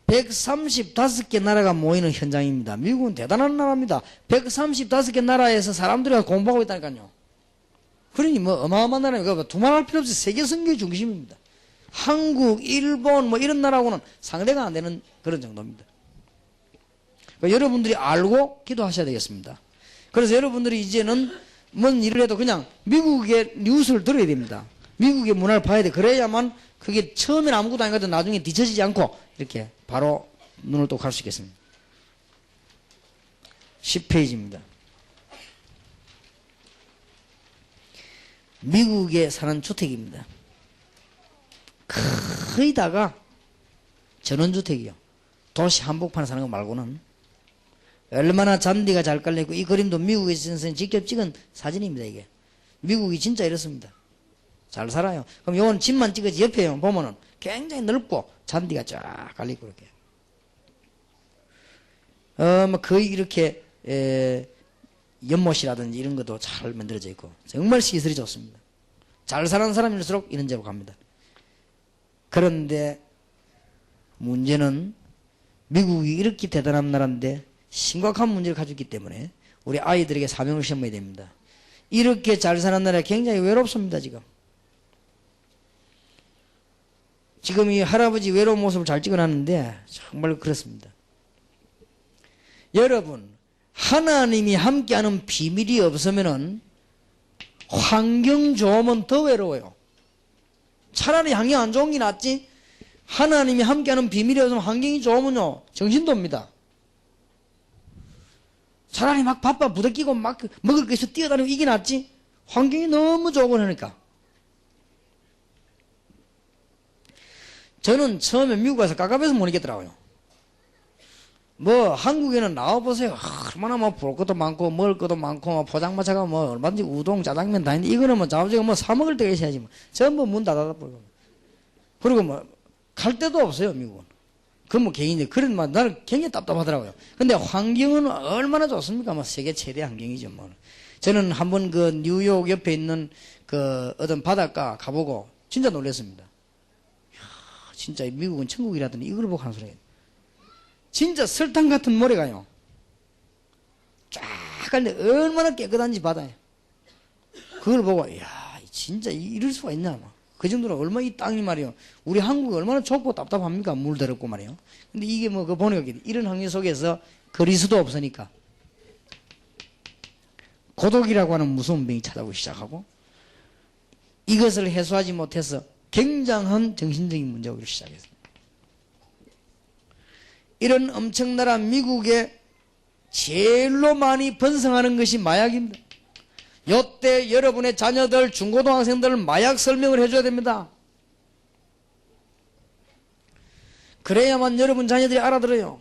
135개 나라가 모이는 현장입니다. 미국은 대단한 나라입니다. 135개 나라에서 사람들이 공부하고 있다니까요. 그러니 뭐 어마어마한 나라니까 두말할 필요 없이 세계 선교의 중심입니다. 한국, 일본 뭐 이런 나라하고는 상대가 안 되는 그런 정도입니다. 그러니까 여러분들이 알고 기도하셔야 되겠습니다. 그래서 여러분들이 이제는 뭔 일을 해도 그냥 미국의 뉴스를 들어야 됩니다. 미국의 문화를 봐야 돼. 그래야만 그게 처음엔 아무것도 아니거든 나중에 뒤처지지 않고 이렇게 바로 눈을 또 갈 수 있겠습니다. 10페이지입니다. 미국에 사는 주택입니다. 거의 다가 전원주택이요. 도시 한복판에 사는 거 말고는. 얼마나 잔디가 잘 깔려있고, 이 그림도 미국에서 직접 찍은 사진입니다, 이게. 미국이 진짜 이렇습니다. 잘 살아요. 그럼 요건 집만 찍어지 옆에 보면은 굉장히 넓고 잔디가 쫙 깔리고 이렇게. 뭐 거의 이렇게 연못이라든지 이런 것도 잘 만들어져 있고 정말 시설이 좋습니다. 잘 사는 사람일수록 이런 데로 갑니다. 그런데 문제는 미국이 이렇게 대단한 나라인데 심각한 문제를 가지고 있기 때문에 우리 아이들에게 사명을 심어야 됩니다. 이렇게 잘 사는 나라가 굉장히 외롭습니다. 지금 이 할아버지 외로운 모습을 잘 찍어놨는데 정말 그렇습니다. 여러분, 하나님이 함께하는 비밀이 없으면은 환경 좋으면 더 외로워요. 차라리 환경 안 좋은 게 낫지. 하나님이 함께하는 비밀이 없으면 환경이 좋으면요 정신도 옵니다. 차라리 막 바빠 부대끼고 막 먹을 거 있어 뛰어다니고 이게 낫지. 환경이 너무 좋고 하니까. 저는 처음에 미국 가서 깝깝해서 못 있겠더라고요. 뭐 한국에는 나와보세요. 얼마나 뭐 볼 것도 많고 먹을 것도 많고 뭐 포장마차가 뭐 얼마든지 우동 짜장면 다 있는데 이거는 뭐 자부지가 뭐 사 먹을 때가 있어야지 뭐 전부 문 닫아버리고. 그리고 뭐 갈 데도 없어요 미국은. 그건 뭐 개인이 그런 말 나는 굉장히 답답하더라고요. 근데 환경은 얼마나 좋습니까? 뭐 세계 최대 환경이죠 뭐. 저는 한번 그 뉴욕 옆에 있는 그 어떤 바닷가 가보고 진짜 놀랐습니다. 이야, 진짜 미국은 천국이라더니 이걸 보고 하는 소리예요. 진짜 설탕 같은 모래가요. 쫙 가는데 얼마나 깨끗한지 바다에. 그걸 보고, 이야, 진짜 이럴 수가 있나, 막. 그 정도로 얼마나 이 땅이 말이요. 우리 한국이 얼마나 좁고 답답합니까? 물 더럽고 말이요. 근데 이게 뭐, 그 보니까 이런 환경 속에서 그리스도 없으니까. 고독이라고 하는 무서운 병이 찾아오기 시작하고, 이것을 해소하지 못해서 굉장한 정신적인 문제가 오기 시작했습니다. 이런 엄청난 미국에 제일로 많이 번성하는 것이 마약입니다. 요때 여러분의 자녀들, 중고등학생들 마약 설명을 해줘야 됩니다. 그래야만 여러분 자녀들이 알아들어요.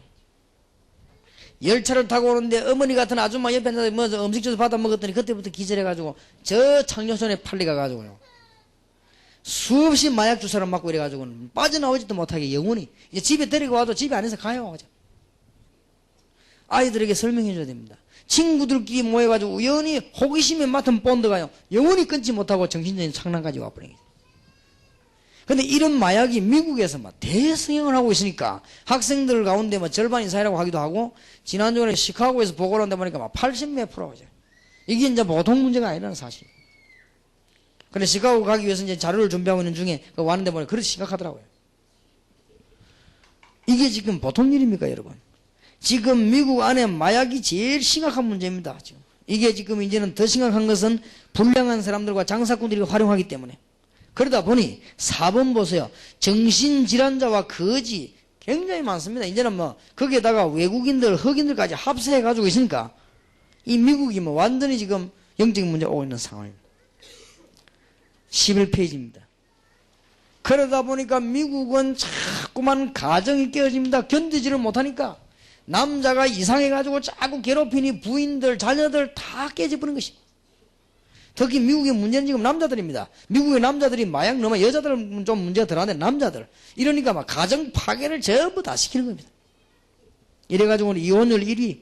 열차를 타고 오는데 어머니 같은 아줌마 옆에 앉아서 뭐 음식 주스 받아 먹었더니 그때부터 기절해가지고 저 창녀촌에 팔려가가지고요. 수없이 마약 주사를 맞고 이래가지고는 빠져나오지도 못하게 영원히 이제 집에 데리고 와도 집에 안에서 가요. 아이들에게 설명해줘야 됩니다. 친구들끼리 모여가지고 우연히 호기심에 맡은 본드가요 영원히 끊지 못하고 정신적인 상란까지 와버리게. 근데 이런 마약이 미국에서 막 대승행을 하고 있으니까 학생들 가운데 뭐 절반 이상이라고 하기도 하고, 지난주에 시카고에서 보고를 한다 보니까 막 80몇 프로가 죠. 이게 이제 보통 문제가 아니라는 사실. 근데 시카고 가기 위해서 이제 자료를 준비하고 있는 중에 왔는데 보니까 그렇게 심각하더라고요. 이게 지금 보통 일입니까, 여러분? 지금 미국 안에 마약이 제일 심각한 문제입니다. 지금. 이게 지금 이제는 더 심각한 것은 불량한 사람들과 장사꾼들이 활용하기 때문에. 그러다 보니 4번 보세요. 정신질환자와 거지 굉장히 많습니다. 이제는 뭐 거기에다가 외국인들, 흑인들까지 합세해가지고 있으니까 이 미국이 뭐 완전히 지금 영적인 문제가 오고 있는 상황입니다. 11페이지입니다. 그러다 보니까 미국은 자꾸만 가정이 깨어집니다. 견디지를 못하니까 남자가 이상해가지고 자꾸 괴롭히니 부인들, 자녀들 다 깨져버린 것입니다. 특히 미국의 문제는 지금 남자들입니다. 미국의 남자들이 마약 넘어 여자들은 좀 문제가 덜한데 남자들. 이러니까 막 가정 파괴를 전부 다 시키는 겁니다. 이래가지고 이혼율 1위,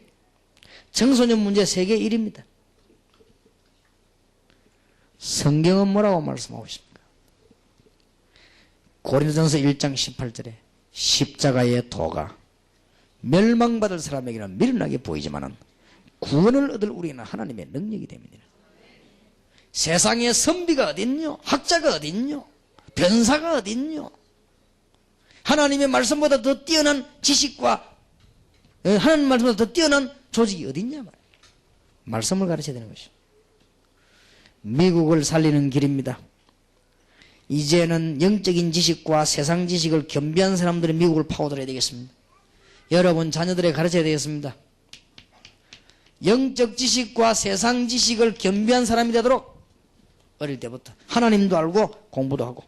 청소년 문제 세계 1위입니다. 성경은 뭐라고 말씀하고 있습니까? 고린도전서 1장 18절에 십자가의 도가 멸망받을 사람에게는 미련하게 보이지만은 구원을 얻을 우리는 하나님의 능력이 됩니다. 세상에 선비가 어딨뇨? 학자가 어딨뇨? 변사가 어딨뇨? 하나님의 말씀보다 더 뛰어난 지식과 하나님 말씀보다 더 뛰어난 조직이 어딨냐 말이에요. 말씀을 가르쳐야 되는 것이죠. 미국을 살리는 길입니다. 이제는 영적인 지식과 세상 지식을 겸비한 사람들이 미국을 파고들어야 되겠습니다. 여러분 자녀들에게 가르쳐야 되겠습니다. 영적 지식과 세상 지식을 겸비한 사람이 되도록 어릴 때부터 하나님도 알고 공부도 하고.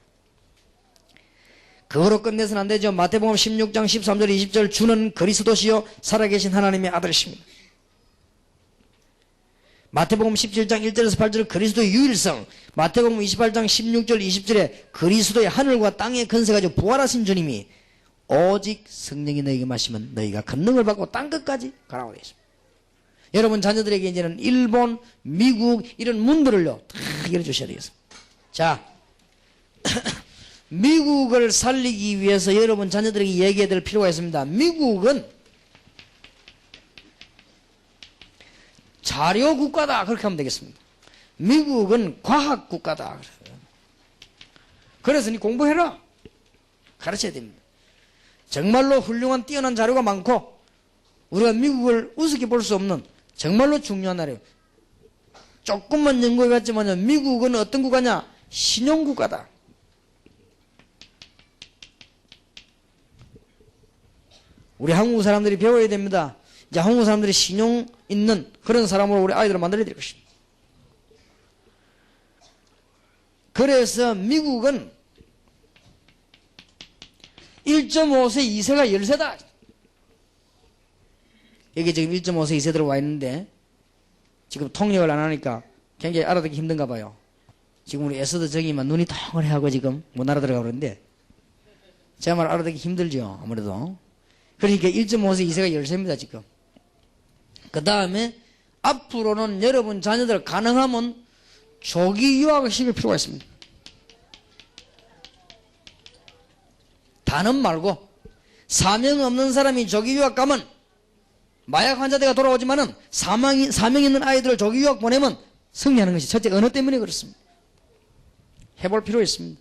그거로 끝내서는 안 되죠. 마태복음 16장 13절 20절 주는 그리스도시요 살아계신 하나님의 아들이십니다. 마태복음 17장 1절에서 8절 그리스도의 유일성, 마태복음 28장 16절 20절에 그리스도의 하늘과 땅의 근세 가지고 부활하신 주님이 오직 성령이 너희에게 마시면 너희가 권능을 받고 땅끝까지 가라고 되어 있습니다. 여러분 자녀들에게 이제는 일본, 미국 이런 문들을요 다 열어주셔야 되겠습니다. 자, 미국을 살리기 위해서 여러분 자녀들에게 얘기해야 될 필요가 있습니다. 미국은 자료국가다 그렇게 하면 되겠습니다. 미국은 과학국가다. 그래서 니 공부해라. 가르쳐야 됩니다. 정말로 훌륭한 뛰어난 자료가 많고 우리가 미국을 우습게 볼 수 없는 정말로 중요한 나라예요. 조금만 연구해봤지만 미국은 어떤 국가냐? 신용국가다. 우리 한국 사람들이 배워야 됩니다. 이제 한국 사람들이 신용 있는 그런 사람으로 우리 아이들을 만들어야 될 것입니다. 그래서 미국은 1.5세 2세가 10세다. 여기 지금 1.5세 2세 들어와 있는데 지금 통역을 안 하니까 굉장히 알아듣기 힘든가 봐요. 지금 우리 에스더 정이만 눈이 덩어리하고 지금 못 알아들어가 그러는데 제 말 알아듣기 힘들죠. 아무래도. 그러니까 1.5세 2세가 10세입니다 지금. 그 다음에 앞으로는 여러분 자녀들 가능하면 조기 유학을 시킬 필요가 있습니다. 다는 말고 사명 없는 사람이 조기 유학 가면 마약 환자대가 돌아오지만은 사명 있는 아이들을 조기 유학 보내면 승리하는 것이 첫째 언어 때문에 그렇습니다. 해볼 필요 있습니다.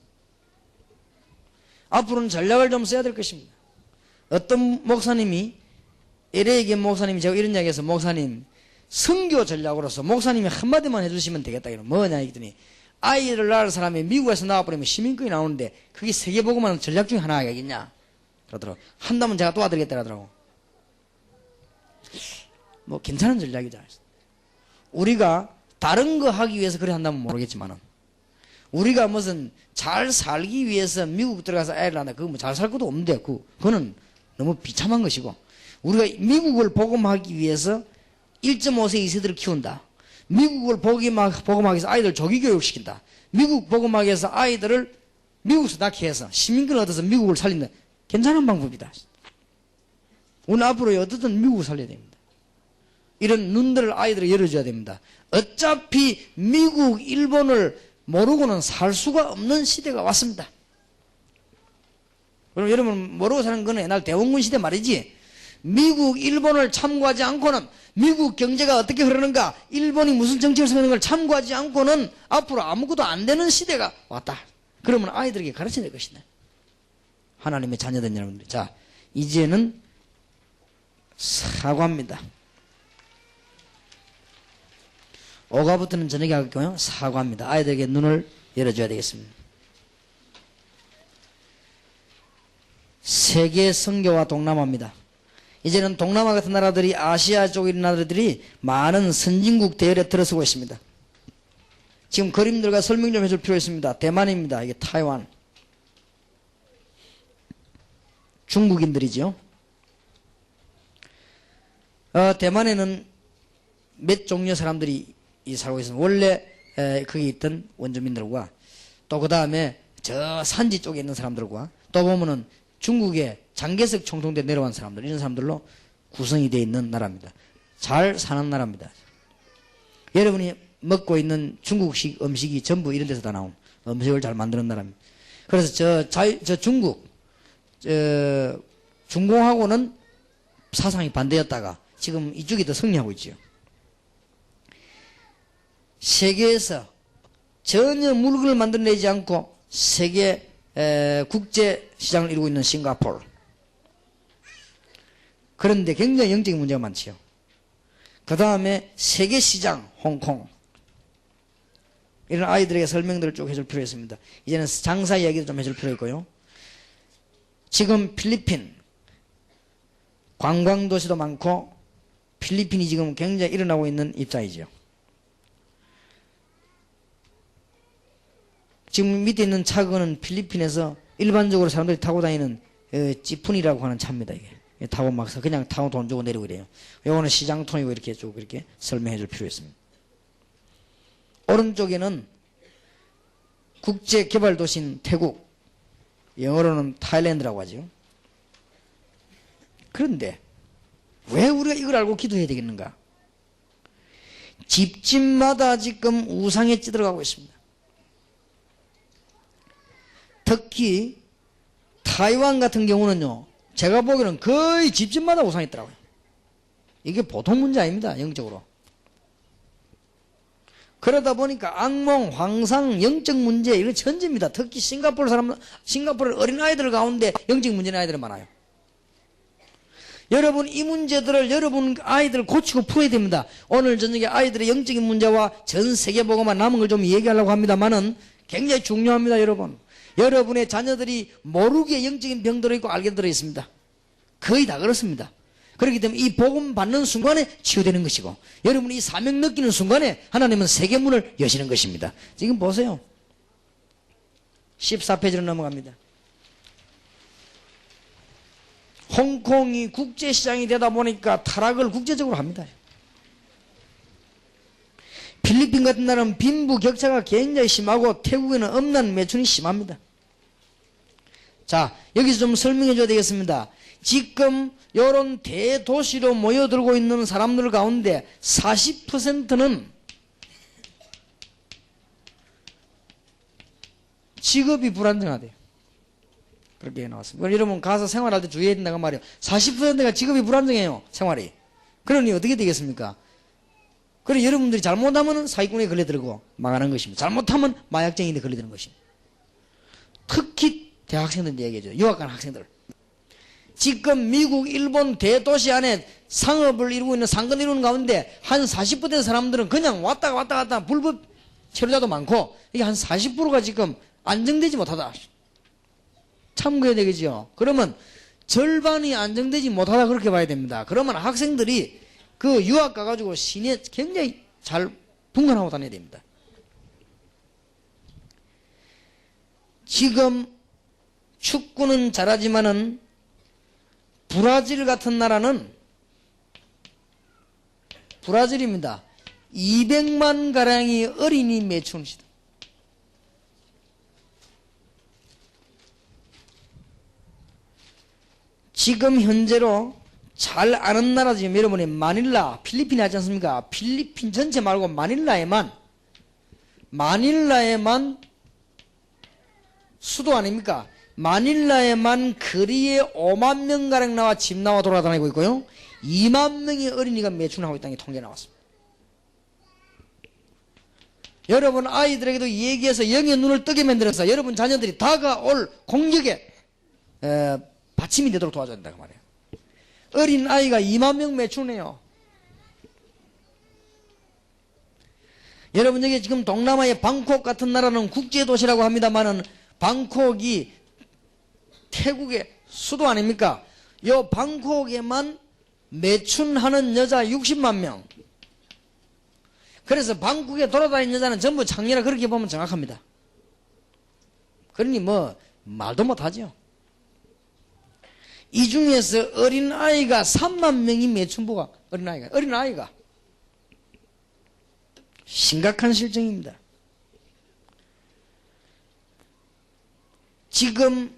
앞으로는 전략을 좀 써야 될 것입니다. 어떤 목사님이 LA계 목사님이 제가 이런 이야기해서 목사님 선교 전략으로서 목사님이 한마디만 해주시면 되겠다. 이런 뭐냐 했더니 아이를 낳을 사람이 미국에서 나와버리면 시민권이 나오는데 그게 세계보고만 전략 중에 하나겠냐 그러더라고. 한다면 제가 도와드리겠다 그러더라고. 뭐 괜찮은 전략이죠. 우리가 다른 거 하기 위해서 그래 한다면 모르겠지만은 우리가 무슨 잘 살기 위해서 미국 들어가서 애를 낳는다 그거 뭐 잘 살 것도 없는데 그거는 너무 비참한 것이고 우리가 미국을 복음하기 위해서 1.5세 2세들을 키운다. 미국을 복음하기 위해서 아이들 조기교육시킨다. 미국 복음하기 위해서 아이들을 미국에서 낳게 해서 시민권을 얻어서 미국을 살린다. 괜찮은 방법이다. 오늘 앞으로 어떻든 미국을 살려야 됩니다. 이런 눈들을 아이들을 열어줘야 됩니다. 어차피 미국, 일본을 모르고는 살 수가 없는 시대가 왔습니다. 그럼 여러분 모르고 사는 건 옛날 대원군 시대 말이지. 미국, 일본을 참고하지 않고는 미국 경제가 어떻게 흐르는가, 일본이 무슨 정책을 쓰는 걸 참고하지 않고는 앞으로 아무것도 안 되는 시대가 왔다. 그러면 아이들에게 가르쳐야 될 것이다. 하나님의 자녀된 여러분들. 자, 이제는 사과입니다. 오가부터는 저녁에 할게요. 사과입니다. 아이들에게 눈을 열어줘야 되겠습니다. 세계 선교와 동남아입니다. 이제는 동남아 같은 나라들이, 아시아 쪽의 나라들이 많은 선진국 대열에 들어서고 있습니다. 지금 그림들과 설명 좀 해줄 필요 있습니다. 대만입니다. 이게 타이완. 중국인들이죠. 대만에는 몇 종류의 사람들이 살고 있습니다. 원래 거기 있던 원주민들과 또 그 다음에 저 산지 쪽에 있는 사람들과 또 보면은 중국의 장개석 총통대 내려온 사람들, 이런 사람들로 구성이 되어 있는 나라입니다. 잘 사는 나라입니다. 여러분이 먹고 있는 중국식 음식이 전부 이런 데서 다 나온 음식을 잘 만드는 나라입니다. 그래서 저 중국, 중공하고는 사상이 반대였다가 지금 이쪽이 더 승리하고 있죠. 세계에서 전혀 물건을 만들어내지 않고 세계 국제 시장을 이루고 있는 싱가포르. 그런데 굉장히 영적인 문제가 많지요. 그 다음에 세계 시장 홍콩. 이런 아이들에게 설명들을 쭉 해줄 필요가 있습니다. 이제는 장사 이야기도 좀 해줄 필요가 있고요. 지금 필리핀 관광도시도 많고 필리핀이 지금 굉장히 일어나고 있는 입장이죠. 지금 밑에 있는 차거는 필리핀에서 일반적으로 사람들이 타고 다니는 찌푼이라고 하는 차입니다. 이게 타고 막 그냥 타고 돈 주고 내리고 이래요. 요거는 시장통이고 이렇게 쭉 이렇게 설명해 줄 필요 있습니다. 오른쪽에는 국제개발도시인 태국, 영어로는 타일랜드라고 하죠. 그런데 왜 우리가 이걸 알고 기도해야 되겠는가? 집집마다 지금 우상에 찌들어가고 있습니다. 특히 타이완 같은 경우는요, 제가 보기에는 거의 집집마다 우상이 있더라고요. 이게 보통 문제 아닙니다, 영적으로. 그러다 보니까 악몽, 황상, 영적 문제, 이런 천지입니다. 특히 싱가포르 어린아이들 가운데 영적 문제는 아이들이 많아요. 여러분, 이 문제들을 여러분 아이들 고치고 풀어야 됩니다. 오늘 저녁에 아이들의 영적인 문제와 전 세계 보고만 남은 걸 좀 얘기하려고 합니다만은 굉장히 중요합니다, 여러분. 여러분의 자녀들이 모르게 영적인 병들어 있고 알게 들어 있습니다. 거의 다 그렇습니다. 그렇기 때문에 이 복음 받는 순간에 치유되는 것이고, 여러분이 이 사명 느끼는 순간에 하나님은 세계문을 여시는 것입니다. 지금 보세요. 14페이지로 넘어갑니다. 홍콩이 국제시장이 되다 보니까 타락을 국제적으로 합니다. 필리핀 같은 나라는 빈부 격차가 굉장히 심하고 태국에는 엄난 매춘이 심합니다. 자, 여기서 좀 설명해 줘야 되겠습니다. 지금 이런 대도시로 모여들고 있는 사람들 가운데 40%는 직업이 불안정하대요. 그렇게 나왔습니다. 여러분 가서 생활할 때 주의해야 된다고 말이에요. 40%가 직업이 불안정해요. 생활이. 그러니 어떻게 되겠습니까? 그래 여러분들이 잘못하면 사기꾼에 걸려들고 망하는 것입니다. 잘못하면 마약쟁이에 걸려드는 것입니다. 특히 대학생들 얘기해줘요. 유학 간 학생들. 지금 미국, 일본 대도시 안에 상업을 이루고 있는 상권 이루는 가운데 한 40% 사람들은 그냥 왔다 갔다 불법 체류자도 많고, 이게 한 40%가 지금 안정되지 못하다. 참고해야 되겠죠. 그러면 절반이 안정되지 못하다 그렇게 봐야 됩니다. 그러면 학생들이 그 유학 가가지고 시내 굉장히 잘 분간하고 다녀야 됩니다. 지금 축구는 잘하지만은 브라질 같은 나라는 브라질입니다. 200만 가량이 어린이 매춘 시대. 지금 현재로 잘 아는 나라 지금 여러분이 마닐라, 필리핀이 하지 않습니까? 필리핀 전체 말고 마닐라에만 수도 아닙니까? 마닐라에만 거리에 5만 명가량 나와 집 나와 돌아다니고 있고요. 2만 명의 어린이가 매춘하고 있다는 게 통계 나왔습니다. 여러분 아이들에게도 얘기해서 영의 눈을 뜨게 만들어서 여러분 자녀들이 다가올 공격에 받침이 되도록 도와줘야 된다고 말이에요. 어린 아이가 2만 명 매춘해요. 여러분 여기 지금 동남아의 방콕 같은 나라는 국제도시라고 합니다만은 방콕이 태국의 수도 아닙니까? 요 방콕에만 매춘하는 여자 60만 명. 그래서 방콕에 돌아다니는 여자는 전부 장녀라 그렇게 보면 정확합니다. 그러니 뭐 말도 못하죠. 이 중에서 어린아이가 3만 명이 매춘부가 어린아이가 심각한 실정입니다. 지금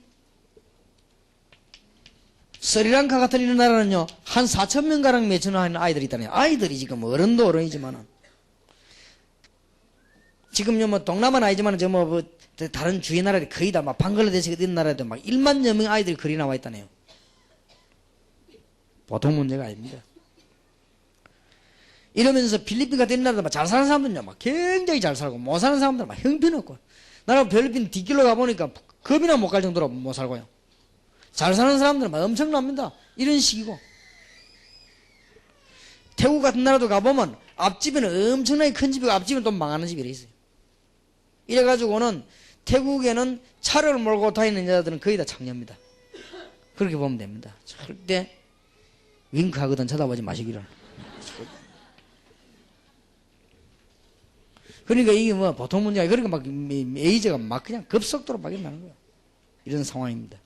스리랑카 같은 이런 나라는요 한 4천 명가량 매춘하는 아이들이 있다네요. 아이들이 지금 어른도 어른이지만은 지금요 뭐 동남아는 아니지만 저 뭐 다른 주위 나라들이 거의 다 막 방글라데시 같은 나라에도 막 1만여 명 아이들이 거리 나와 있다네요. 보통 문제가 아닙니다. 이러면서 필리핀 같은 나라도 막 잘 사는 사람들은요 막 굉장히 잘 살고 못 사는 사람들은 막 형편없고 나는 필리핀 뒷길로 가보니까 겁이나 못 갈 정도로 못 살고요. 잘 사는 사람들은 막 엄청납니다. 이런 식이고 태국 같은 나라도 가보면 앞집에는 엄청나게 큰 집이고 앞집은 또 망하는 집이 있어요. 이래가지고는 태국에는 차를 몰고 다니는 여자들은 거의 다 장녀입니다. 그렇게 보면 됩니다. 절대 윙크하거든 쳐다보지 마시기를. 그러니까 이게 뭐 보통 문제가 그러니까 막 에이즈가 막 그냥 급속도로 막 일어나는 거예요. 이런 상황입니다.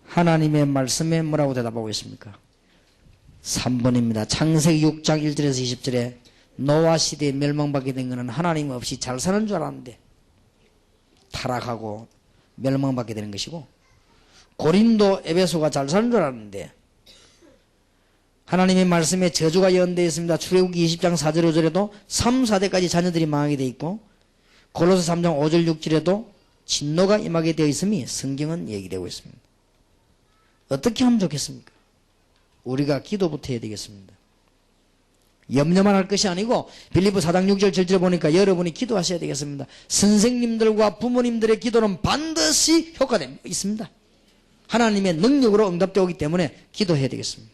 하나님의 말씀에 뭐라고 대답하고 있습니까? 3번입니다. 창세기 6장 1절에서 20절에 노아 시대에 멸망받게 된 것은 하나님 없이 잘 사는 줄 알았는데 타락하고 멸망받게 되는 것이고, 고린도 에베소가 잘 사는 줄 알았는데 하나님의 말씀에 저주가 예언되어 있습니다. 출애굽기 20장 4절 5절에도 3, 4대까지 자녀들이 망하게 되어 있고, 골로새 3장 5절 6절에도 진노가 임하게 되어 있음이 성경은 얘기되고 있습니다. 어떻게 하면 좋겠습니까? 우리가 기도부터 해야 되겠습니다. 염려만 할 것이 아니고 빌립보 4장 6절 7절 보니까 여러분이 기도하셔야 되겠습니다. 선생님들과 부모님들의 기도는 반드시 효과가 있습니다. 하나님의 능력으로 응답되어 오기 때문에 기도해야 되겠습니다.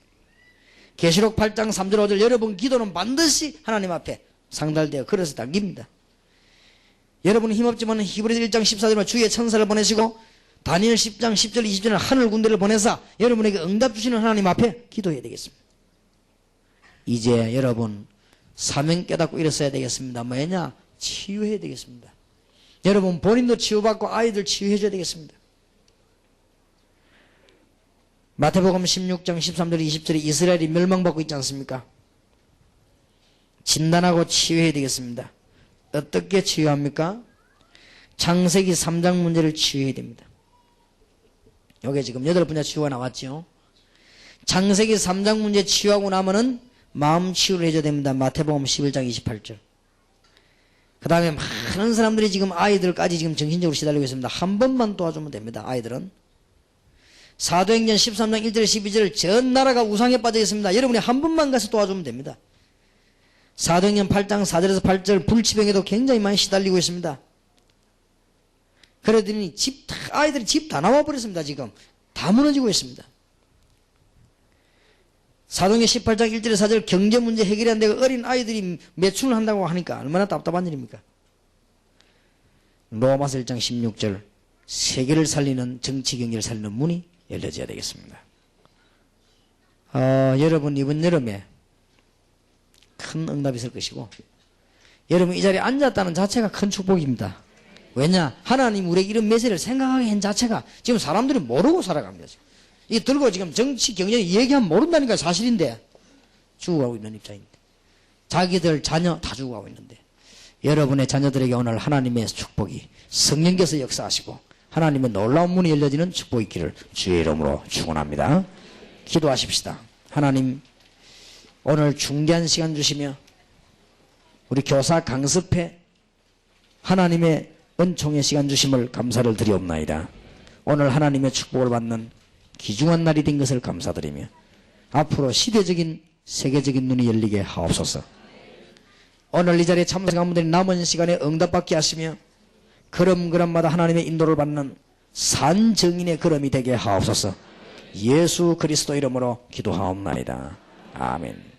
계시록 8장 3절 5절 여러분 기도는 반드시 하나님 앞에 상달되어 그래서 당깁니다. 여러분은 힘없지만 히브리서 1장 14절에 주의 천사를 보내시고 다니엘 10장 10절 20절에 하늘 군대를 보내사 여러분에게 응답 주시는 하나님 앞에 기도해야 되겠습니다. 이제 여러분 사명 깨닫고 일어서야 되겠습니다. 뭐냐? 치유해야 되겠습니다. 여러분 본인도 치유받고 아이들 치유해 줘야 되겠습니다. 마태복음 16장 13절 20절에 이스라엘이 멸망받고 있지 않습니까? 진단하고 치유해야 되겠습니다. 어떻게 치유합니까? 창세기 3장 문제를 치유해야 됩니다. 여기 지금 8분야 치유가 나왔죠. 창세기 3장 문제 치유하고 나면은 마음 치유를 해줘야 됩니다. 마태복음 11장 28절. 그 다음에 많은 사람들이 지금 아이들까지 지금 정신적으로 시달리고 있습니다. 한 번만 도와주면 됩니다. 아이들은. 사도행전 13장 1절 12절 전 나라가 우상에 빠져 있습니다. 여러분이 한 번만 가서 도와주면 됩니다. 사도행전 8장 4절에서 8절 불치병에도 굉장히 많이 시달리고 있습니다. 그러더니 아이들이 집 다 나와버렸습니다. 지금 다 무너지고 있습니다. 사도행전 18장 1절에서 4절 경제 문제 해결이 안 되고 어린 아이들이 매춘을 한다고 하니까 얼마나 답답한 일입니까? 로마서 1장 16절 세계를 살리는 정치 경제를 살리는 문이 열려져야 되겠습니다. 여러분 이번 여름에 큰 응답이 있을 것이고 여러분 이 자리에 앉았다는 자체가 큰 축복입니다. 왜냐? 하나님 우리에게 이런 메시지를 생각하게 한 자체가 지금 사람들이 모르고 살아갑니다. 이 들고 지금 정치 경제 얘기하면 모른다니까 사실인데 죽어가고 있는 입장인데 자기들 자녀 다 죽어가고 있는데 여러분의 자녀들에게 오늘 하나님의 축복이 성령께서 역사하시고 하나님의 놀라운 문이 열려지는 축복이 있기를 주의 이름으로 축원합니다. 기도하십시다. 하나님 오늘 중대한 시간 주시며 우리 교사 강습회 하나님의 은총의 시간 주심을 감사를 드리옵나이다. 오늘 하나님의 축복을 받는 귀중한 날이 된 것을 감사드리며 앞으로 시대적인 세계적인 눈이 열리게 하옵소서. 오늘 이 자리에 참석한 분들이 남은 시간에 응답받게 하시며 걸음걸음마다 하나님의 인도를 받는 산 증인의 걸음이 되게 하옵소서. 예수 그리스도 이름으로 기도하옵나이다. 아멘.